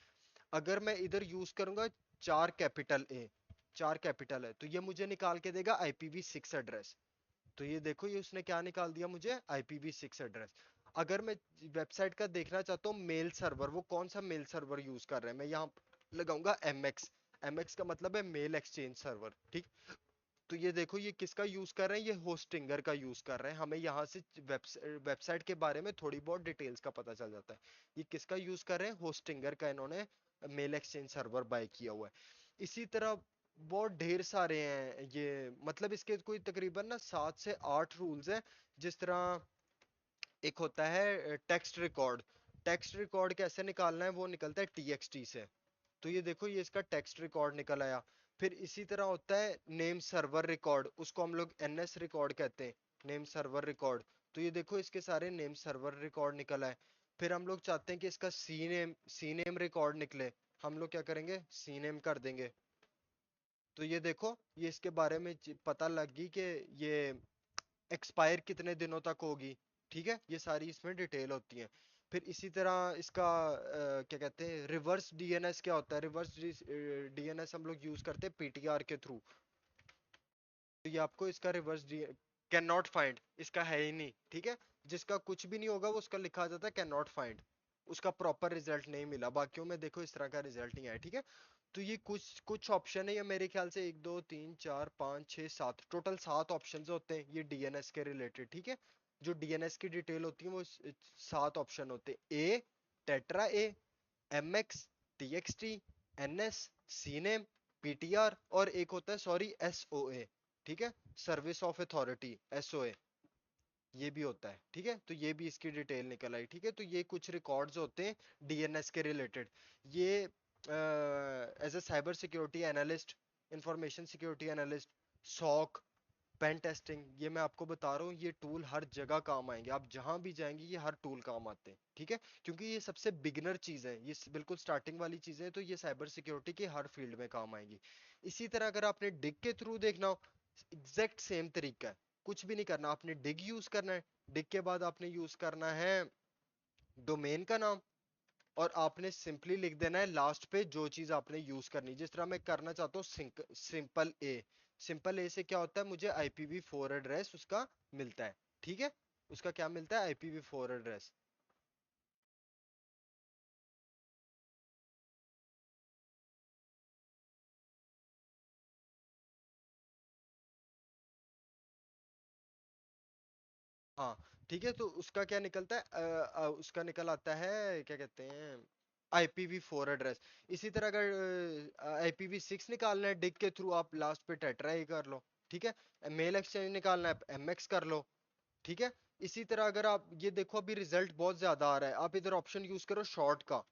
अगर मैं इधर यूज करूंगा चार कैपिटल ए, चार कैपिटल है, तो ये मुझे निकाल के देगा IPv6 एड्रेस। तो ये देखो, ये उसने क्या निकाल दिया मुझे, IPv6 एड्रेस। अगर मैं वेबसाइट का देखना चाहता हूँ मेल सर्वर, वो कौन सा मेल सर्वर यूज कर रहे हैं, मैं यहाँ लगाऊंगा MX। MX का मतलब है मेल एक्सचेंज सर्वर, ठीक। तो ये देखो ये किसका यूज कर रहे हैं, ये होस्टिंगर का यूज कर रहे हैं। हमें यहाँ से वेबसाइट के बारे में थोड़ी बहुत डिटेल्स का पता चल जाता है। ये किसका यूज कर रहे हैं, होस्टिंगर का, इन्होंने मेल एक्सचेंज सर्वर बाय किया हुआ है। इसी तरह बहुत ढेर सारे हैं ये, मतलब इसके कोई तकरीबन ना 7 से 8 रूल्स हैं। जिस तरह एक होता है टेक्स्ट रिकॉर्ड। टेक्स्ट रिकॉर्ड कैसे निकालना है, वो निकलता है TXT से। तो ये देखो ये इसका टेक्स्ट रिकॉर्ड निकल आया। फिर इसी तरह होता है नेम सर्वर रिकॉर्ड, उसको हम लोग NS रिकॉर्ड कहते हैं, नेम सर्वर रिकॉर्ड। तो ये देखो इसके सारे नेम सर्वर रिकॉर्ड निकल आए। फिर हम लोग चाहते हैं कि इसका सी नेम रिकॉर्ड निकले, हम लोग क्या करेंगे, सी नेम कर देंगे। तो ये देखो ये इसके बारे में पता लग गई कि ये एक्सपायर कितने दिनों तक होगी, ठीक है। ये सारी इसमें डिटेल होती है। फिर इसी तरह इसका क्या कहते हैं, रिवर्स DNS क्या होता है, रिवर्स DNS हम लोग यूज करते हैं PTR के थ्रू। तो ये आपको इसका रिवर्स कैन नॉट फाइंड, इसका है ही नहीं, ठीक है। जिसका कुछ भी नहीं होगा वो उसका लिखा जाता है कैन नॉट फाइंड, उसका प्रॉपर रिजल्ट नहीं मिला। बाकियों में देखो इस तरह का रिजल्ट नहीं आया, ठीक है। तो ये कुछ कुछ ऑप्शन है, ये मेरे ख्याल से 1 2 3 4 5 6 7, टोटल 7 ऑप्शंस होते हैं ये DNS के रिलेटेड, ठीक है। जो DNS की डिटेल होती है वो 7 ऑप्शन होते हैं, A, tetra A, MX, TXT, NS, CNAME, PTR, और एक होता है सॉरी SOA, ठीक है, सर्विस ऑफ अथॉरिटी, SOA, ये भी होता है, ठीक है। तो ये भी इसकी डिटेल निकल आई, ठीक है। तो ये कुछ रिकॉर्ड्स होते हैं DNS के रिलेटेड। ये as a cyber security analyst, information security analyst, SOC, pen testing, ये मैं आपको बता रहा हूँ, ये टूल हर जगह काम आएंगे, आप जहां भी जाएंगे ये हर टूल काम आते हैं, ठीक है। क्योंकि ये सबसे बिगिनर चीज है, ये बिल्कुल स्टार्टिंग वाली चीजें हैं, तो ये साइबर सिक्योरिटी के हर फील्ड में काम आएंगी। इसी तरह अगर आपने डिग के थ्रू देखना हो, एग्जैक्ट सेम तरीका है, कुछ भी नहीं करना, आपने डिग यूज करना है, डिग के बाद आपने यूज करना है डोमेन का नाम, और आपने सिंपली लिख देना है लास्ट पे जो चीज आपने यूज करनी, जिस तरह मैं करना चाहता हूँ सिंपल ए। सिंपल ए से क्या होता है, मुझे IPv4 एड्रेस उसका मिलता है, ठीक है, उसका क्या मिलता है, IPv4 एड्रेस। हाँ ठीक है, तो उसका क्या निकलता है, उसका निकल आता है, क्या कहते हैं, IPv4 एड्रेस। इसी तरह अगर IPv6 निकालना है डिग के थ्रू, आप लास्ट पे टेट्रा ही कर लो, ठीक है। मेल एक्सचेंज निकालना है MX कर लो, ठीक है। इसी तरह अगर आप ये देखो, अभी रिजल्ट बहुत ज्यादा आ रहा है, आप इधर ऑप्शन यूज करो शॉर्ट का,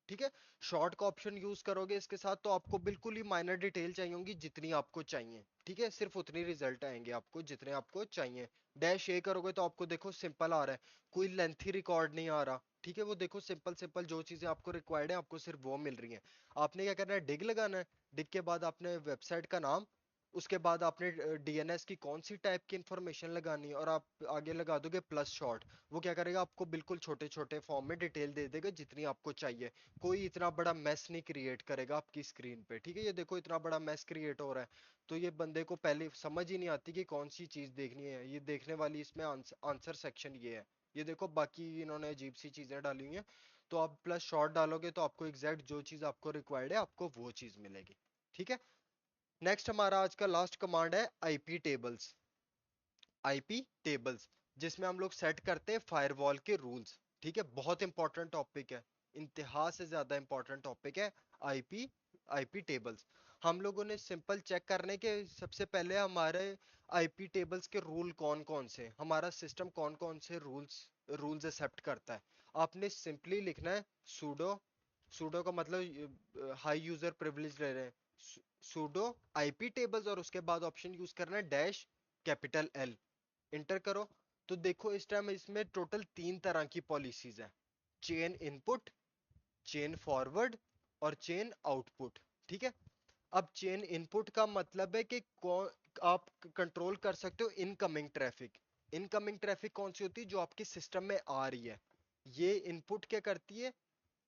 ठीक है। शॉर्ट का ऑप्शन यूज करोगे इसके साथ, तो आपको बिल्कुल ही माइनर डिटेल चाहिए होंगी जितनी आपको चाहिए, ठीक है, सिर्फ उतनी रिजल्ट आएंगे आपको जितने आपको चाहिए। डैश ए करोगे तो आपको देखो सिंपल आ रहा है, कोई लेंथी रिकॉर्ड नहीं आ रहा, ठीक है, वो देखो सिंपल सिंपल जो चीजें आपको रिक्वायर्ड है आपको सिर्फ वो मिल रही हैं। आपने क्या करना है, डिग लगाना है, डिग के बाद आपने वेबसाइट का नाम, उसके बाद आपने DNS की कौन सी टाइप की इंफॉर्मेशन लगानी है, और आप आगे लगा दोगे प्लस शॉर्ट। वो क्या करेगा, आपको बिल्कुल छोटे छोटे फॉर्म में डिटेल दे देगा जितनी आपको चाहिए, कोई इतना बड़ा मैस नहीं क्रिएट करेगा आपकी स्क्रीन पे, ठीक है। ये देखो इतना बड़ा मैस क्रिएट हो रहा है, तो ये बंदे को पहले समझ ही नहीं आती कि कौन सी चीज देखनी है, ये देखने वाली इसमें आंसर सेक्शन ये है। ये देखो बाकी इन्होंने अजीब सी चीजें डाली हुई हैं, तो आप प्लस शॉर्ट डालोगे तो आपको एग्जैक्ट जो चीज आपको रिक्वायर्ड है आपको वो चीज मिलेगी, ठीक है। नेक्स्ट हमारा आज का लास्ट कमांड है आईपी टेबल्स। आईपी टेबल्स, जिसमें हम लोग सेट करते हैं फायरवॉल के रूल्स, ठीक है, बहुत इंपॉर्टेंट टॉपिक है, इंतहा से ज्यादा इंपॉर्टेंट टॉपिक है आईपी आईपी टेबल्स। हम लोगों ने सिंपल चेक करने के सबसे पहले हमारे आईपी टेबल्स के रूल कौन कौन से, हमारा सिस्टम कौन कौन से रूल्स रूल्स एक्सेप्ट करता है। आपने सिंपली लिखना है सूडो, सूडो का मतलब हाई यूजर प्रिविलेज ले रहे हैं, सूडो आईपी टेबल्स, और उसके बाद ऑप्शन यूज करना है डैश कैपिटल एल, इंटर करो। तो देखो इस टाइम इसमें टोटल 3 तरह की पॉलिसीज है, चेन इनपुट, चेन फॉरवर्ड, और चेन आउटपुट, ठीक है। अब चेन इनपुट का मतलब है कि कौन, आप कंट्रोल कर सकते हो इनकमिंग ट्रैफिक। इनकमिंग ट्रैफिक कौन सी होती है, जो आपके सिस्टम में आ रही है, ये इनपुट क्या करती है,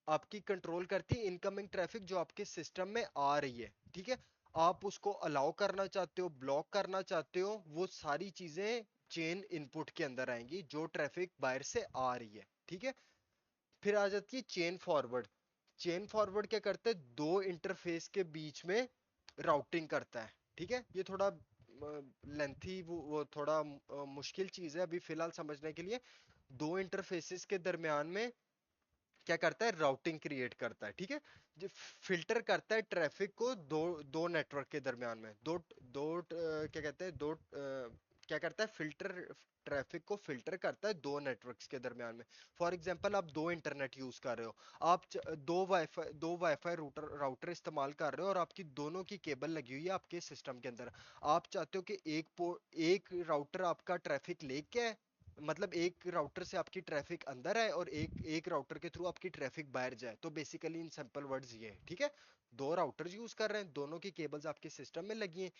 आपकी कंट्रोल करती है इनकमिंग ट्रैफिक जो आपके सिस्टम में आ रही है, ठीक है। आप उसको अलाउ करना चाहते हो, ब्लॉक करना चाहते हो, वो सारी चीजें चेन इनपुट के अंदर आएंगी जो ट्रैफिक बाहर से आ रही है, ठीक है। फिर आ जाती है चेन फॉरवर्ड। चेन फॉरवर्ड क्या करता है, दो इंटरफेस के बीच में राउटिंग करता है, ठीक है। ये थोड़ा लेंथी, वो थोड़ा मुश्किल चीज है अभी फिलहाल समझने के लिए। दो इंटरफेसेस के दरमियान में क्या करता है, राउटिंग क्रिएट करता है, ठीक है। जो फिल्टर करता है ट्रैफिक को दो दो नेटवर्क के दरमियान में, दो दो क्या कहते हैं, क्या करता है, फिल्टर, ट्रैफिक को फिल्टर करता है दो नेटवर्क्स के दरमियान में। फॉर एग्जांपल आप दो इंटरनेट यूज कर रहे हो, आप दो वाईफाई रूटर राउटर इस्तेमाल कर रहे हो, और आपकी दोनों की केबल लगी हुई है आपके सिस्टम के अंदर। आप चाहते हो कि एक राउटर आपका ट्रैफिक लेके आए, मतलब एक राउटर से आपकी ट्रैफिक अंदर है और एक एक राउटर के थ्रू आपकी ट्रैफिक बाहर जाए, तो बेसिकली इन सिंपल वर्ड्स ये है, ठीक है। दो राउटर्स यूज कर रहे हैं, दोनों की केबल्स आपके सिस्टम में लगी हैं,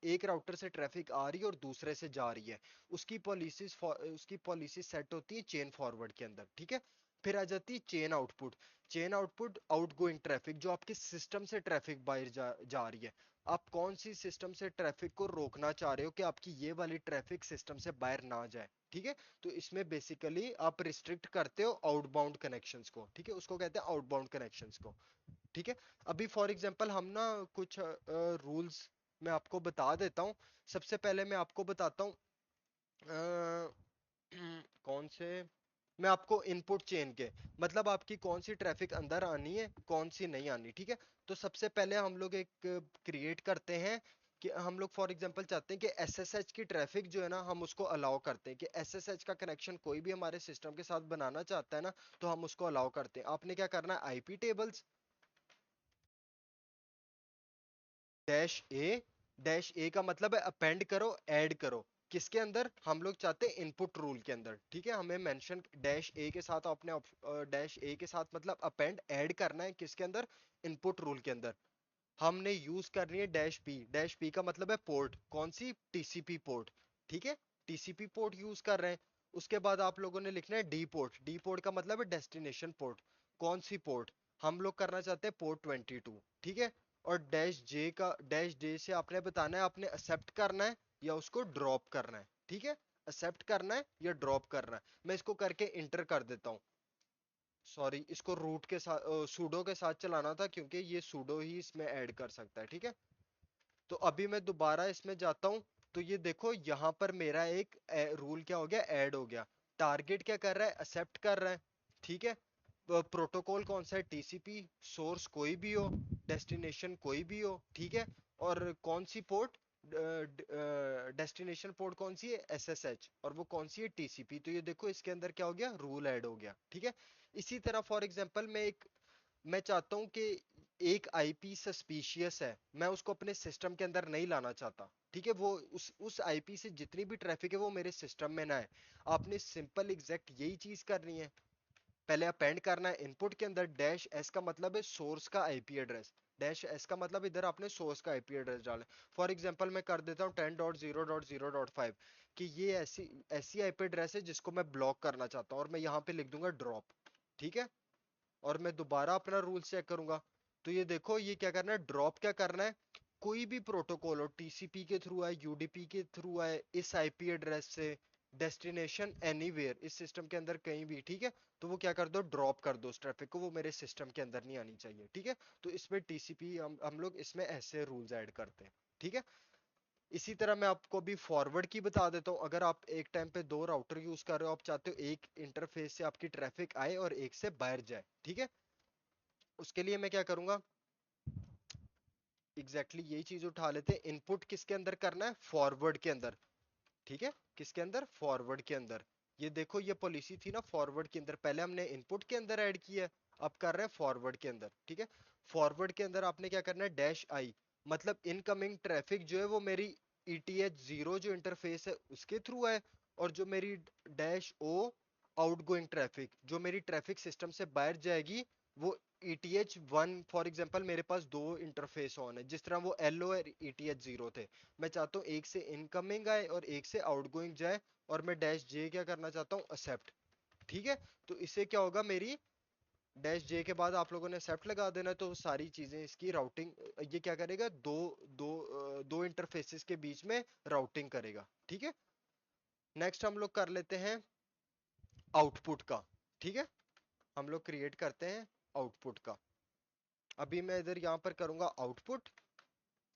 एक राउटर से ट्रैफिक आ रही है और दूसरे से जा रही है, उसकी पॉलिसीज सेट होती है चेन फॉरवर्ड के अंदर, ठीक है। फिर आ जाती है chain output. Chain output outgoing traffic, जो आपके सिस्टम से ट्रैफिक बाहर जा रही है। आप कौन सी सिस्टम से ट्रैफिक को रोकना चाह रहे हो कि आपकी ये वाली ट्रैफिक सिस्टम से बाहर ना जाए, ठीक है। तो इसमें बेसिकली आप रिस्ट्रिक्ट करते हो आउटबाउंड कनेक्शंस को, ठीक है, उसको कहते हैं आउटबाउंड कनेक्शंस को, ठीक है। अभी फॉर एग्जांपल हम ना कुछ रूल्स मैं आपको बता देता हूँ। सबसे पहले मैं आपको बताता हूँ कौन से, मैं आपको इनपुट चेन के, मतलब आपकी कौन सी ट्रैफिक अंदर आनी है कौन सी नहीं आनी, ठीक है। तो सबसे पहले हम लोग एक क्रिएट करते हैं कि हम लोग फॉर एग्जांपल चाहते हैं कि एसएसएच की ट्रैफिक जो है ना हम उसको अलाउ करते हैं, कि एसएसएच का कनेक्शन कोई भी हमारे सिस्टम के साथ बनाना चाहता है ना, तो हम उसको अलाउ करते हैं। आपने क्या करना है, आईपी टेबल्स डैश ए, डैश ए का मतलब है अपेंड करो, ऐड करो, किसके अंदर, हम लोग चाहते हैं इनपुट रूल के अंदर, ठीक है। हमें मेंशन डैश ए के साथ अपने डैश ए के साथ मतलब अपेंड ऐड करना है किसके अंदर, इनपुट रूल के अंदर। हमने यूज करनी है डैश पी। डैश पी का मतलब है पोर्ट, कौन सी, टीसीपी पोर्ट। ठीक है, टीसीपी पोर्ट यूज कर रहे हैं। उसके बाद आप लोगों ने लिखना है डी पोर्ट। डी पोर्ट का मतलब है डेस्टिनेशन पोर्ट। कौन सी पोर्ट, हम लोग करना चाहते हैं पोर्ट 22। ठीक है, और डैश जे का, डैश जे से आपने बताना है आपने एक्सेप्ट करना है या उसको ड्रॉप करना है। ठीक है, एक्सेप्ट करना है या ड्रॉप करना है। मैं इसको करके इंटर कर देता हूँ। सॉरी, इसको रूट के साथ सूडो के साथ चलाना था, क्योंकि ये सूडो ही इसमें ऐड कर सकता है। ठीक है, तो अभी मैं दोबारा इसमें जाता हूँ। तो ये देखो यहाँ पर मेरा एक रूल क्या हो गया, ऐड हो गया। टारगेट क्या कर रहा है, एक्सेप्ट कर रहा है। ठीक है, प्रोटोकॉल कौन सा है, टीसीपी। सोर्स कोई भी हो, डेस्टिनेशन कोई भी हो। ठीक है, और कौन सी पोर्ट, डेस्टिनेशन पोर्ट कौन सी है, एसएसएच, और वो कौन सी है, टीसीपी। तो ये देखो इसके अंदर क्या हो गया, रूल ऐड हो गया। ठीक है, इसी तरह फॉर एग्जांपल मैं चाहता हूं कि एक आईपी सस्पिशियस है, मैं उसको अपने सिस्टम के अंदर नहीं लाना चाहता। ठीक है, वो उस आईपी से जितनी भी ट्रैफिक है वो मेरे सिस्टम में ना है। आपने सिंपल एग्जैक्ट यही चीज करनी है। पहले अपेंड करना है इनपुट के अंदर, डैश एस का मतलब है सोर्स का आईपी एड्रेस। डैश एस का मतलब इधर आपने सोर्स का आईपी एड्रेस डाला। फॉर एग्जांपल मैं कर देता हूँ 10.0.0.5 कि ये ऐसी ऐसी आईपी एड्रेस है जिसको मैं ब्लॉक करना चाहता हूँ, और मैं यहाँ पे लिख दूंगा ड्रॉप। ठीक है, और मैं दोबारा अपना रूल चेक करूंगा। तो ये देखो ये क्या करना है, ड्रॉप क्या करना है, कोई भी प्रोटोकॉल हो, टीसीपी के थ्रू है, यूडीपी के थ्रू है, इस आईपी एड्रेस से, डेस्टिनेशन एनीवेयर, इस सिस्टम के अंदर कहीं भी। ठीक है, तो वो क्या कर दो, ड्रॉप कर दो उस ट्रैफिक को, वो मेरे सिस्टम के अंदर नहीं आनी चाहिए। ठीक है, तो इसमें टीसीपी हम लोग इसमें ऐसे रूल्स ऐड करते हैं। ठीक है, इसी तरह मैं आपको भी फॉरवर्ड की बता देता हूँ। अगर आप एक टाइम पे दो राउटर यूज कर रहे हो, आप चाहते हो एक इंटरफेस से आपकी ट्रैफिक आए और एक से बाहर जाए। ठीक है, उसके लिए मैं क्या करूंगा, एग्जैक्टली यही चीज उठा लेते हैं। इनपुट किसके अंदर करना है, फॉरवर्ड के अंदर। ठीक है, किसके अंदर, फॉरवर्ड के अंदर। ये देखो ये पॉलिसी थी ना फॉरवर्ड के अंदर, पहले हमने इनपुट के अंदर ऐड किया, अब कर रहे हैं फॉरवर्ड के अंदर। ठीक है, फॉरवर्ड के अंदर आपने क्या करना है, डैश आई, मतलब इनकमिंग ट्रैफिक जो है वो मेरी ETH 0 जो इंटरफेस है उसके थ्रू है, और जो मेरी डैश ओ आउटगोइंग ट्रैफिक, जो मेरी ट्रैफिक सिस्टम से बाहर जाएगी, वो ETH 1। फॉर एग्जांपल मेरे पास दो इंटरफेस ऑन है, जिस तरह वो LO और ETH 0 थे। मैं चाहता हूँ एक से इनकमिंग आए और एक से आउटगोइंग जाए, और मैं डैश जे क्या करना चाहता हूँ, एक्सेप्ट। ठीक है, तो इससे क्या होगा, मेरी डैश जे के बाद आप लोगों ने एक्सेप्ट लगा देना, तो सारी चीजें इसकी राउटिंग, ये क्या करेगा, दो इंटरफेसेस के बीच में राउटिंग करेगा। ठीक है, नेक्स्ट हम लोग कर लेते हैं आउटपुट का। ठीक है, हम लोग क्रिएट करते हैं आउटपुट का। अभी मैं इधर यहाँ पर करूंगा आउटपुट।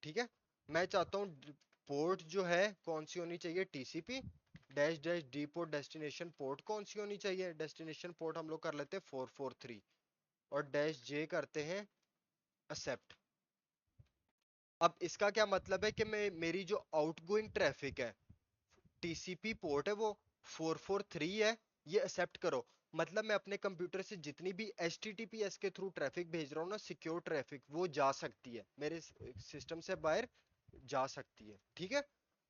ठीक है, मैं चाहता हूँ पोर्ट जो है कौन सी होनी चाहिए, TCP dash dash D port. Destination port कौन सी होनी चाहिए, डेस्टिनेशन पोर्ट हम लोग कर लेते हैं 443, और डैश जे करते हैं एक्सेप्ट। अब इसका क्या मतलब है कि मेरी जो आउटगोइंग ट्रैफिक है, टीसीपी पोर्ट है वो 443 है, ये एक्सेप्ट करो। मतलब मैं अपने कंप्यूटर से जितनी भी HTTPS के थ्रू ट्रैफिक भेज रहा हूँ ना, सिक्योर ट्रैफिक, वो जा सकती है मेरे सिस्टम से बाहर, जा सकती है। ठीक है,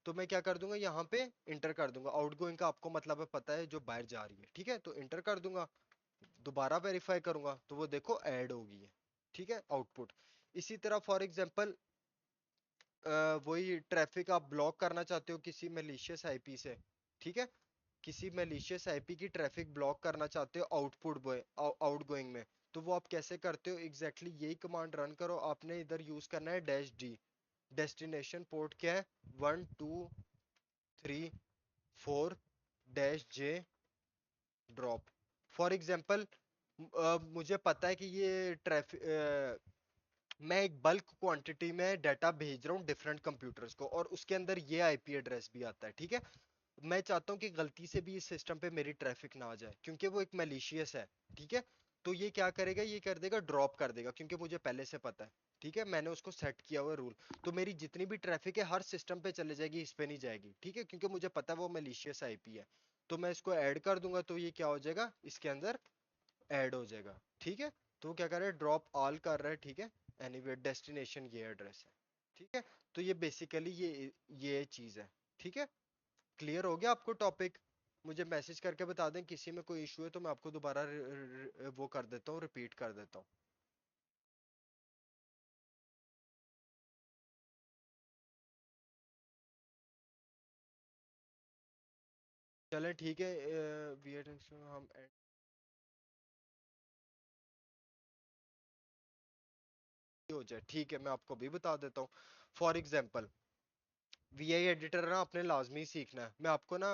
तो मैं क्या कर दूंगा, यहाँ पे इंटर कर दूंगा। आउटगोइंग का आपको मतलब है पता है, जो बाहर जा रही है। ठीक है, तो इंटर कर दूंगा, दोबारा वेरीफाई करूंगा, तो वो देखो ऐड हो गई है। ठीक है, आउटपुट। इसी तरह फॉर एग्जांपल वही ट्रैफिक आप ब्लॉक करना चाहते हो किसी मैलिशियस आईपी से। ठीक है, किसी मैलिशियस आईपी की ट्रैफिक ब्लॉक करना चाहते हो आउटगोइंग में, तो वो आप कैसे करते हो, एग्जैक्टली यही कमांड रन करो। आपने इधर यूज करना है डैश डी। डेस्टिनेशन पोर्ट क्या है, 1234 dash J drop. For example मुझे पता है कि ये ट्रैफिक, मैं एक बल्क क्वांटिटी में डाटा भेज रहा हूँ डिफरेंट कंप्यूटर्स को, और उसके अंदर ये आईपी एड्रेस भी आता है। ठीक है, मैं चाहता हूँ कि गलती से भी इस सिस्टम पे मेरी ट्रैफिक ना आ जाए, क्योंकि वो एक मैलिशियस है। ठीक है, तो ये क्या करेगा, ये कर देगा ड्रॉप कर देगा, क्योंकि मुझे पहले से पता है। ठीक है, मैंने उसको सेट किया हुआ रूल। तो मेरी जितनी भी ट्रैफिक है हर सिस्टम पे चले जाएगी, इस पे नहीं जाएगी। ठीक है, क्योंकि मुझे पता है वो मैलिशियस आईपी है। तो मैं इसको ऐड कर दूंगा, तो ये क्या हो जाएगा, इसके अंदर ऐड हो जाएगा। ठीक है, तो क्या कर रहा है, ड्रॉप ऑल कर रहा है। ठीक है, एनीवे डेस्टिनेशन ये एड्रेस है। ठीक है, तो ये बेसिकली ये चीज है। ठीक है, क्लियर हो गया आपको टॉपिक। मुझे मैसेज करके बता दें किसी में कोई इशू है, तो मैं आपको दोबारा वो कर देता हूँ, रिपीट कर देता हूँ। चलें ठीक है, VX हम हो जाए, ठीक है मैं आपको भी बता देता हूँ। फॉर एग्जाम्पल वीआई एडिटर ना आपने लाजमी सीखना है। मैं आपको ना,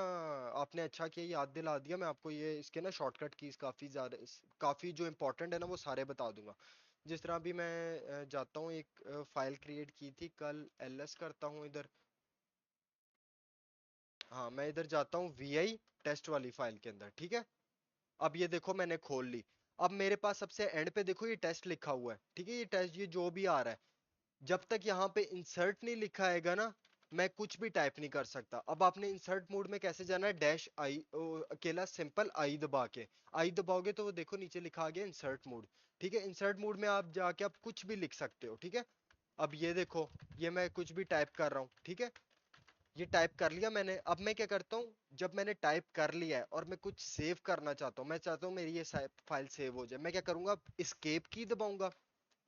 आपने अच्छा किया याद दिला दिया, मैं आपको ये इसके ना शॉर्टकट कीज काफ़ी ज़्यादा, काफ़ी जो इंपॉर्टेंट है ना वो सारे बता दूंगा। जिस तरह अभी मैं जाता हूँ, एक फाइल क्रिएट की थी कल, एलएस करता हूँ इधर। हाँ मैं इधर जाता हूँ वीआई टेस्ट वाली फाइल के अंदर, ठीक है। अब ये देखो मैंने खोल ली। अब मेरे पास सबसे एंड पे देखो ये टेस्ट लिखा हुआ है, ठीक है, ये टेस्ट ये जो भी आ रहा है, जब तक यहाँ पे इंसर्ट नहीं लिखा आएगा ना, मैं कुछ भी टाइप नहीं कर सकता। अब आपने इंसर्ट मोड में कैसे जाना है, डैश आई, अकेला सिंपल आई दबा के, आई दबाओगे तो वो देखो नीचे लिखा आ गया इंसर्ट मोड। ठीक है, इंसर्ट मोड में आप जाके आप कुछ भी लिख सकते हो, ठीक है। अब ये देखो, ये मैं कुछ भी टाइप कर रहा हूँ, ठीक है, ये टाइप कर लिया मैंने। अब मैं क्या करता हूँ, जब मैंने टाइप कर लिया है और मैं कुछ सेव करना चाहता हूँ, मैं चाहता हूँ मेरी ये फाइल सेव हो जाए, मैं क्या करूंगा, एस्केप की दबाऊंगा।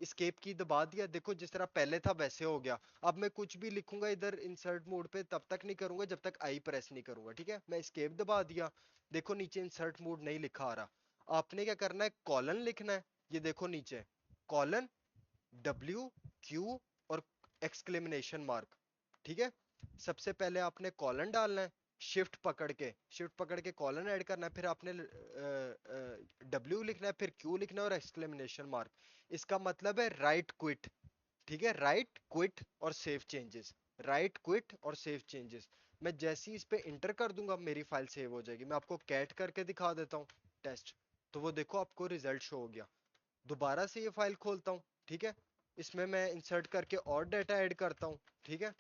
एस्केप की दबा दिया, देखो जिस तरह पहले था वैसे हो गया। अब मैं कुछ भी लिखूंगा इधर इंसर्ट मोड पे तब तक नहीं करूंगा जब तक आई प्रेस नहीं करूंगा, ठीक है। मैं एस्केप दबा दिया, देखो नीचे इंसर्ट मोड नहीं लिखा आ रहा। आपने क्या करना है, कॉलन लिखना है, ये देखो नीचे कॉलन, डब्ल्यू, क्यू और एक्सक्लेमेशन मार्क, ठीक है। सबसे पहले आपने कॉलन डालना है, शिफ्ट पकड़ के कॉलन ऐड करना है, फिर आपने डब्ल्यू लिखना है, फिर क्यू लिखना है और एक्सक्लेमेशन मार्क। इसका मतलब है राइट क्विट, ठीक है, राइट क्विट और सेव चेंजेस, राइट क्विट और सेव चेंजेस। मैं जैसे ही इस पे इंटर कर दूंगा मेरी फाइल सेव हो जाएगी। मैं आपको कैट करके दिखा देता हूँ टेस्ट, तो वो देखो आपको रिजल्ट शो हो गया। दोबारा से ये फाइल खोलता हूँ, ठीक है, इसमें मैं इंसर्ट करके और डाटा ऐड करता हूँ, ठीक है।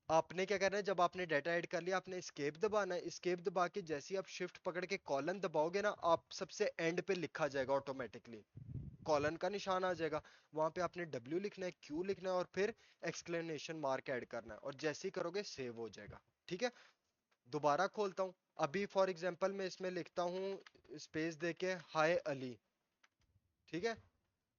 आपने क्या करना है, जब आपने डाटा ऐड कर लिया आपने escape दबाना है। escape दबा के जैसे ही आप शिफ्ट पकड़ के कॉलन दबाओगे ना, आप सबसे एंड पे लिखा जाएगा ऑटोमेटिकली, कॉलन का निशान आ जाएगा। वहां पे आपने W लिखना है, Q लिखना है और फिर एक्सक्लेमेशन मार्क ऐड करना है, और जैसे ही करोगे सेव हो जाएगा, ठीक है। दोबारा खोलता हूँ, अभी फॉर एग्जांपल मैं इसमें लिखता हूँ स्पेस देके हाय अली, ठीक है।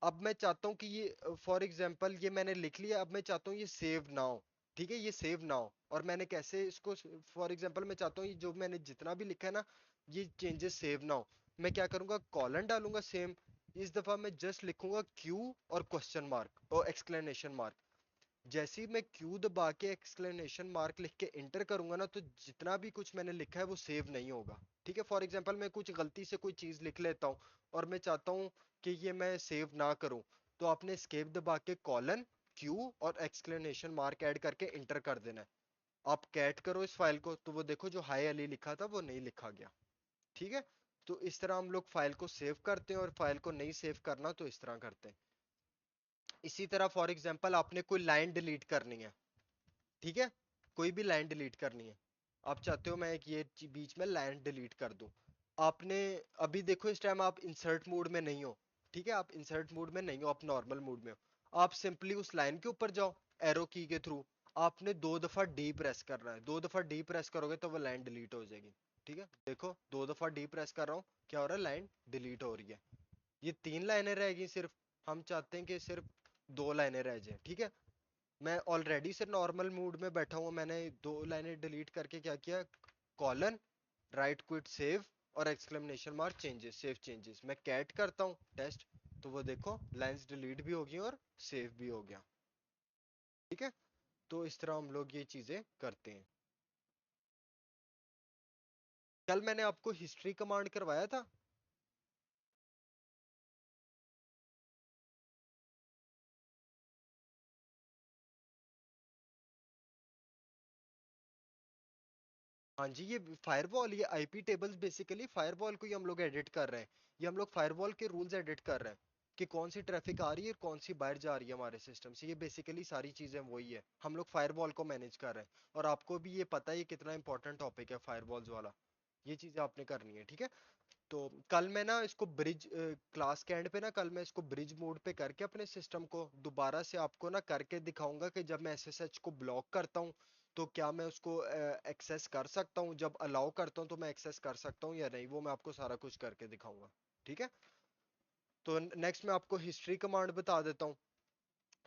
अब मैं चाहता हूँ कि ये फॉर एग्जांपल ये मैंने लिख लिया, अब मैं चाहता हूँ ये सेव नाउ, ठीक है, ये सेव नाउ। और मैंने कैसे इसको, फॉर एग्जांपल मैं चाहता हूँ ये जो मैंने जितना भी लिखा है ना, ये चेंजेस सेव नाउ। मैं क्या करूंगा, कॉलन डालूंगा सेम, इस दफा मैं जस्ट लिखूंगा क्यू और क्वेश्चन मार्क और एक्सक्लेमेशन मार्क। जैसे ही मैं क्यू दबा के एक्सक्लेमेशन मार्क लिख के इंटर करूंगा ना, तो जितना भी कुछ मैंने लिखा है वो सेव नहीं होगा, ठीक है। फॉर एग्जांपल मैं कुछ गलती से कोई चीज लिख लेता हूँ और मैं चाहता हूँ कि ये मैं सेव ना करूं, तो आपने एस्केप दबा के कॉलन, क्यू और एक्सक्लेमेशन मार्क ऐड करके इंटर कर देना है। आप कैट करो इस फाइल को तो वो देखो जो हाई अली लिखा था वो नहीं लिखा गया, ठीक है। तो इस तरह हम लोग फाइल को सेव करते हैं, और फाइल को नहीं सेव करना तो इस तरह करते हैं। इसी तरह फॉर एग्जांपल आपने कोई लाइन डिलीट करनी है, ठीक है, कोई भी लाइन डिलीट करनी है, आप चाहते हो मैं एक ये बीच में लाइन डिलीट कर दूं। आपने, अभी देखो इस टाइम आप इंसर्ट मोड में नहीं हो, ठीक है, आप इंसर्ट मोड में नहीं हो, आप नॉर्मल मोड में हो। आप सिंपली उस लाइन के ऊपर जाओ एरो की के थ्रू, आपने दो दफा डी प्रेस करना है, दो दफा डी प्रेस करोगे तो वो लाइन डिलीट हो जाएगी, ठीक है। देखो दो दफा डी प्रेस कर रहा हूँ, क्या हो रहा है, लाइन डिलीट हो रही है। ये तीन लाइनें रहेगी सिर्फ, हम चाहते हैं कि सिर्फ दो लाइनें रह जाए, ठीक है। मैं ऑलरेडी से नॉर्मल मूड में बैठा हूँ, मैंने दो लाइनें डिलीट करके क्या किया, कॉलन, राइट क्विट सेव और exclamation mark changes, save changes. मैं कैट करता हूँ टेस्ट, तो वो देखो लाइंस डिलीट भी हो गई और सेव भी हो गया, ठीक है। तो इस तरह हम लोग ये चीजें करते हैं। कल मैंने आपको हिस्ट्री कमांड करवाया था। हाँ जी, ये फायरवॉल, ये आईपी टेबल्स बेसिकली फायरवॉल को ही हम लोग एडिट कर रहे हैं। ये हम लोग फायरवॉल के रूल्स एडिट कर रहे हैं कि कौन सी ट्रैफिक आ रही है और कौन सी बाहर जा रही है हमारे सिस्टम से। ये बेसिकली सारी चीजें वही है, हम लोग फायरवॉल को मैनेज कर रहे हैं। और आपको भी ये पता है ये कितना इंपॉर्टेंट टॉपिक है फायरवॉल्स वाला, ये चीजें आपने करनी है, ठीक है। तो कल मैं ना इसको ब्रिज, क्लास के एंड पे ना कल मैं इसको ब्रिज मोड पे करके अपने सिस्टम को दोबारा से आपको ना करके दिखाऊंगा कि जब मैं एसएसएच को ब्लॉक करता हूँ तो क्या मैं उसको एक्सेस कर सकता हूँ, जब अलाउ करता हूँ तो मैं एक्सेस कर सकता हूँ या नहीं, वो मैं आपको सारा कुछ करके दिखाऊंगा, ठीक है। तो नेक्स्ट मैं आपको हिस्ट्री कमांड बता देता हूँ।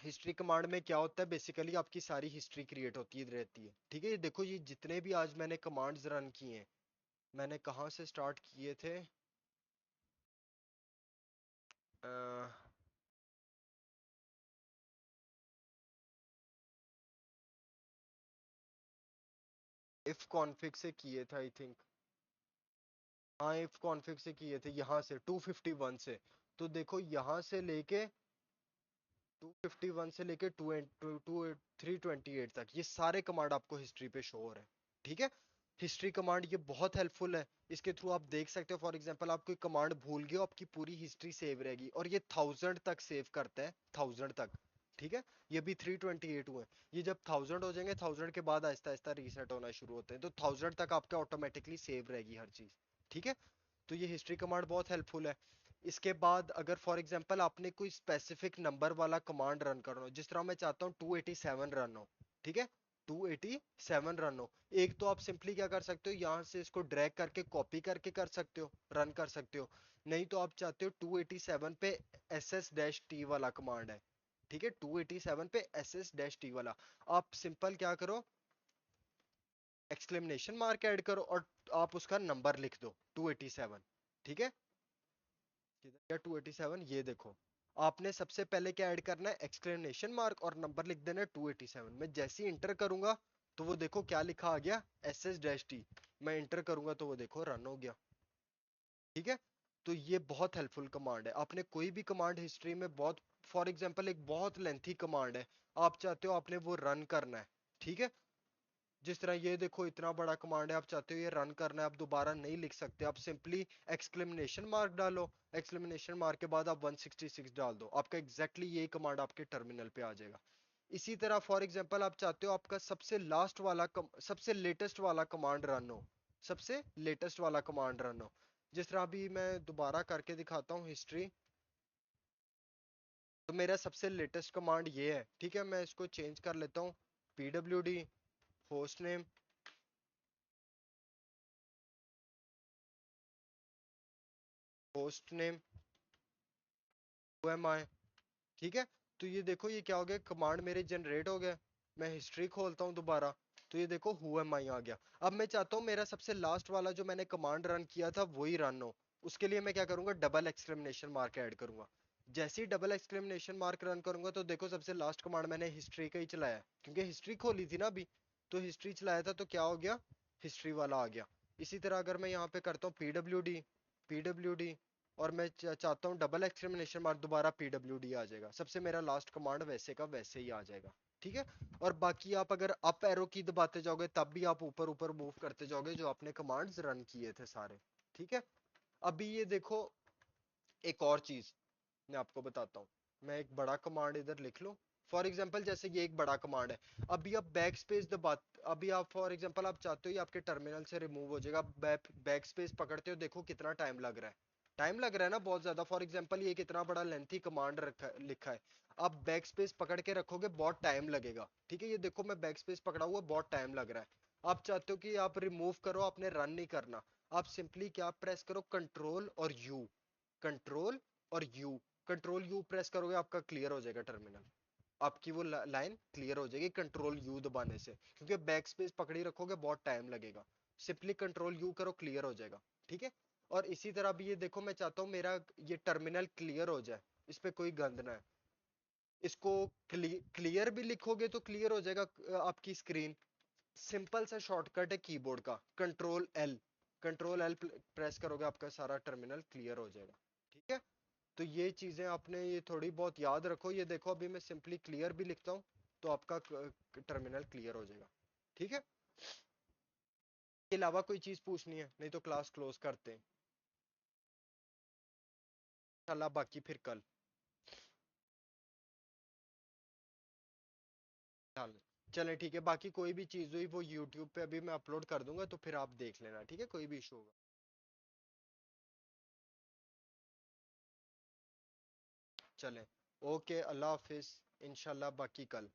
हिस्ट्री कमांड में क्या होता है, बेसिकली आपकी सारी हिस्ट्री क्रिएट होती रहती है, ठीक है। ये देखो ये जितने भी आज मैंने कमांड्स रन किए हैं, मैंने कहाँ से स्टार्ट किए थे? इफ कॉन्फिग से किए थे आई थिंक। हाँ, इफ कॉन्फिग से किए थे, यहाँ से 251 से। तो देखो यहाँ से लेके 251 से लेके 328 तक ये सारे कमांड आपको हिस्ट्री पे शो हो रहे हैं। ठीक है। हिस्ट्री कमांड ये बहुत हेल्पफुल है। इसके थ्रू आप देख सकते हो, फॉर एग्जांपल आप कोई कमांड भूल गए हो, आपकी पूरी हिस्ट्री सेव रहेगी, और ये 1000 तक सेव करता है, 1000 तक। ठीक है। ये भी 328 हुए। ये जब 1000 हो जाएंगे, 1000 के बाद आहिस्ता आहिस्ता रीसेट होना शुरू होते हैं, तो 1000 तक आपके ऑटोमेटिकली सेव रहेगी हर चीज। ठीक है। तो ये हिस्ट्री कमांड बहुत हेल्पफुल है। इसके बाद अगर फॉर एग्जांपल आपने कोई स्पेसिफिक नंबर वाला कमांड रन करना हो, जिस तरह मैं चाहता हूँ 287 रन हो। ठीक है। 287 रन हो। एक तो आप सिंपली क्या कर सकते हो, यहाँ से इसको ड्रैग करके कॉपी करके कर सकते हो, रन कर सकते हो। नहीं तो आप चाहते हो 287 पे SS-T वाला कमांड है। ठीक है। 287 पे SS-T वाला। आप सिंपल क्या करो, एक्सक्लेमेशन मार्क ऐड करो और आप उसका नंबर लिख दो 287। ठीक है। किधर गया 287? ये देखो, आपने सबसे पहले क्या ऐड करना है, एक्सक्लेमेशन मार्क और नंबर लिख देना है 287। मैं जैसे ही इंटर करूंगा तो वो देखो क्या लिखा आ गया, SS-T। मैं इंटर करूंगा तो वो देखो रन हो गया। ठीक है। तो ये बहुत हेल्पफुल कमांड है। आपने कोई भी कमांड हिस्ट्री में बहुत, फॉर एग्जांपल एक बहुत लेंथी कमांड है, आप चाहते हो आपने वो रन करना है। ठीक है। जिस तरह ये देखो इतना बड़ा कमांड है, आप चाहते हो ये रन करना है, आप दोबारा नहीं लिख सकते, आप सिंपली एक्सक्लेमेशन मार्क डालो, एक्सक्लेमेशन मार्क के बाद आप 166 डाल दो, आपका एग्जैक्टली यही कमांड आपके टर्मिनल पे आ जाएगा। इसी तरह फॉर एग्जांपल आप चाहते हो आपका सबसे लास्ट वाला सबसे लेटेस्ट वाला कमांड रन हो, सबसे लेटेस्ट वाला कमांड रन हो। जिस तरह अभी मैं दोबारा करके दिखाता हूँ हिस्ट्री। तो मेरा सबसे लेटेस्ट कमांड ये है। ठीक है। मैं इसको चेंज कर लेता हूँ, pwd host name, host name M I. ठीक है। तो ये देखो ये क्या हो गया, कमांड मेरे जनरेट हो गया। मैं हिस्ट्री खोलता हूँ दोबारा, तो ये देखो हु एम आई आ गया। अब मैं चाहता हूँ मेरा सबसे लास्ट वाला जो मैंने कमांड रन किया था वही रन हो। उसके लिए मैं क्या करूंगा, डबल एक्सक्लेमेशन मार्क ऐड करूंगा। जैसे ही डबल एक्सक्लेमेशन मार्क रन करूंगा तो देखो सबसे लास्ट कमांड मैंने हिस्ट्री का ही चलाया, क्योंकि हिस्ट्री खोली थी ना अभी। तो हिस्ट्री चलाया था तो क्या हो गया, हिस्ट्री वाला आ गया। इसी तरह अगर मैं यहाँ पे करता हूँ पीडब्ल्यू डी, और मैं चाहता हूँ डबल एक्सक्लेमेशन मार्क, दोबारा पीडब्ल्यूडी आ जाएगा, सबसे मेरा लास्ट कमांड वैसे का वैसे ही आ जाएगा। ठीक है। और बाकी आप अगर अप एरो की दबाते जाओगे तब भी आप ऊपर ऊपर मूव करते जाओगे जो आपने कमांड्स रन किए थे सारे। ठीक है। अभी ये देखो एक और चीज मैं आपको बताता हूँ। मैं एक बड़ा कमांड इधर लिख लूँ, फॉर एग्जाम्पल जैसे ये एक बड़ा कमांड है। अभी आप बैक स्पेस दबा, अभी आप फॉर एग्जाम्पल आप चाहते हो ये आपके टर्मिनल से रिमूव हो जाएगा, बैक स्पेस पकड़ते हो, देखो कितना टाइम लग रहा है। टाइम लग रहा है ना बहुत ज्यादा। फॉर एग्जाम्पल ये कितना बड़ा लेंथी कमांड रखा लिखा है, आप बैक स्पेस पकड़ के रखोगे बहुत टाइम लगेगा। ठीक है। ये देखो मैं बैक स्पेस पकड़ा हुआ, बहुत टाइम लग रहा है। आप चाहते हो कि आप रिमूव करो, आपने रन नहीं करना, आप सिंपली क्या प्रेस करो, कंट्रोल और यू, कंट्रोल और यू, कंट्रोल यू प्रेस करोगे आपका क्लियर हो जाएगा टर्मिनल, आपकी वो लाइन क्लियर हो जाएगी कंट्रोल यू दबाने से, क्योंकि बैक स्पेस पकड़ी रखोगे बहुत टाइम लगेगा। सिंपली कंट्रोल यू करो, क्लियर हो जाएगा। ठीक है। और इसी तरह भी ये देखो मैं चाहता हूँ मेरा ये टर्मिनल क्लियर हो जाए, इस पे कोई गंद ना है। इसको क्लियर भी लिखोगे तो क्लियर हो जाएगा आपकी स्क्रीन। सिंपल सा शॉर्टकट है कीबोर्ड का, control L, control L press करोगे आपका सारा टर्मिनल क्लियर हो जाएगा। ठीक है। तो ये चीजें आपने ये थोड़ी बहुत याद रखो। ये देखो अभी मैं सिंपली क्लियर भी लिखता हूँ तो आपका टर्मिनल क्लियर हो जाएगा। ठीक है। इसके अलावा कोई चीज पूछनी है, नहीं तो क्लास क्लोज करते हैं इंशाल्लाह, बाकी फिर कल। चल चले ठीक है, बाकी कोई भी चीज हुई वो यूट्यूब पे अभी मैं अपलोड कर दूंगा, तो फिर आप देख लेना। ठीक है। कोई भी इशू होगा। चले। ओके, अल्लाह हाफिज, इंशाल्लाह बाकी कल।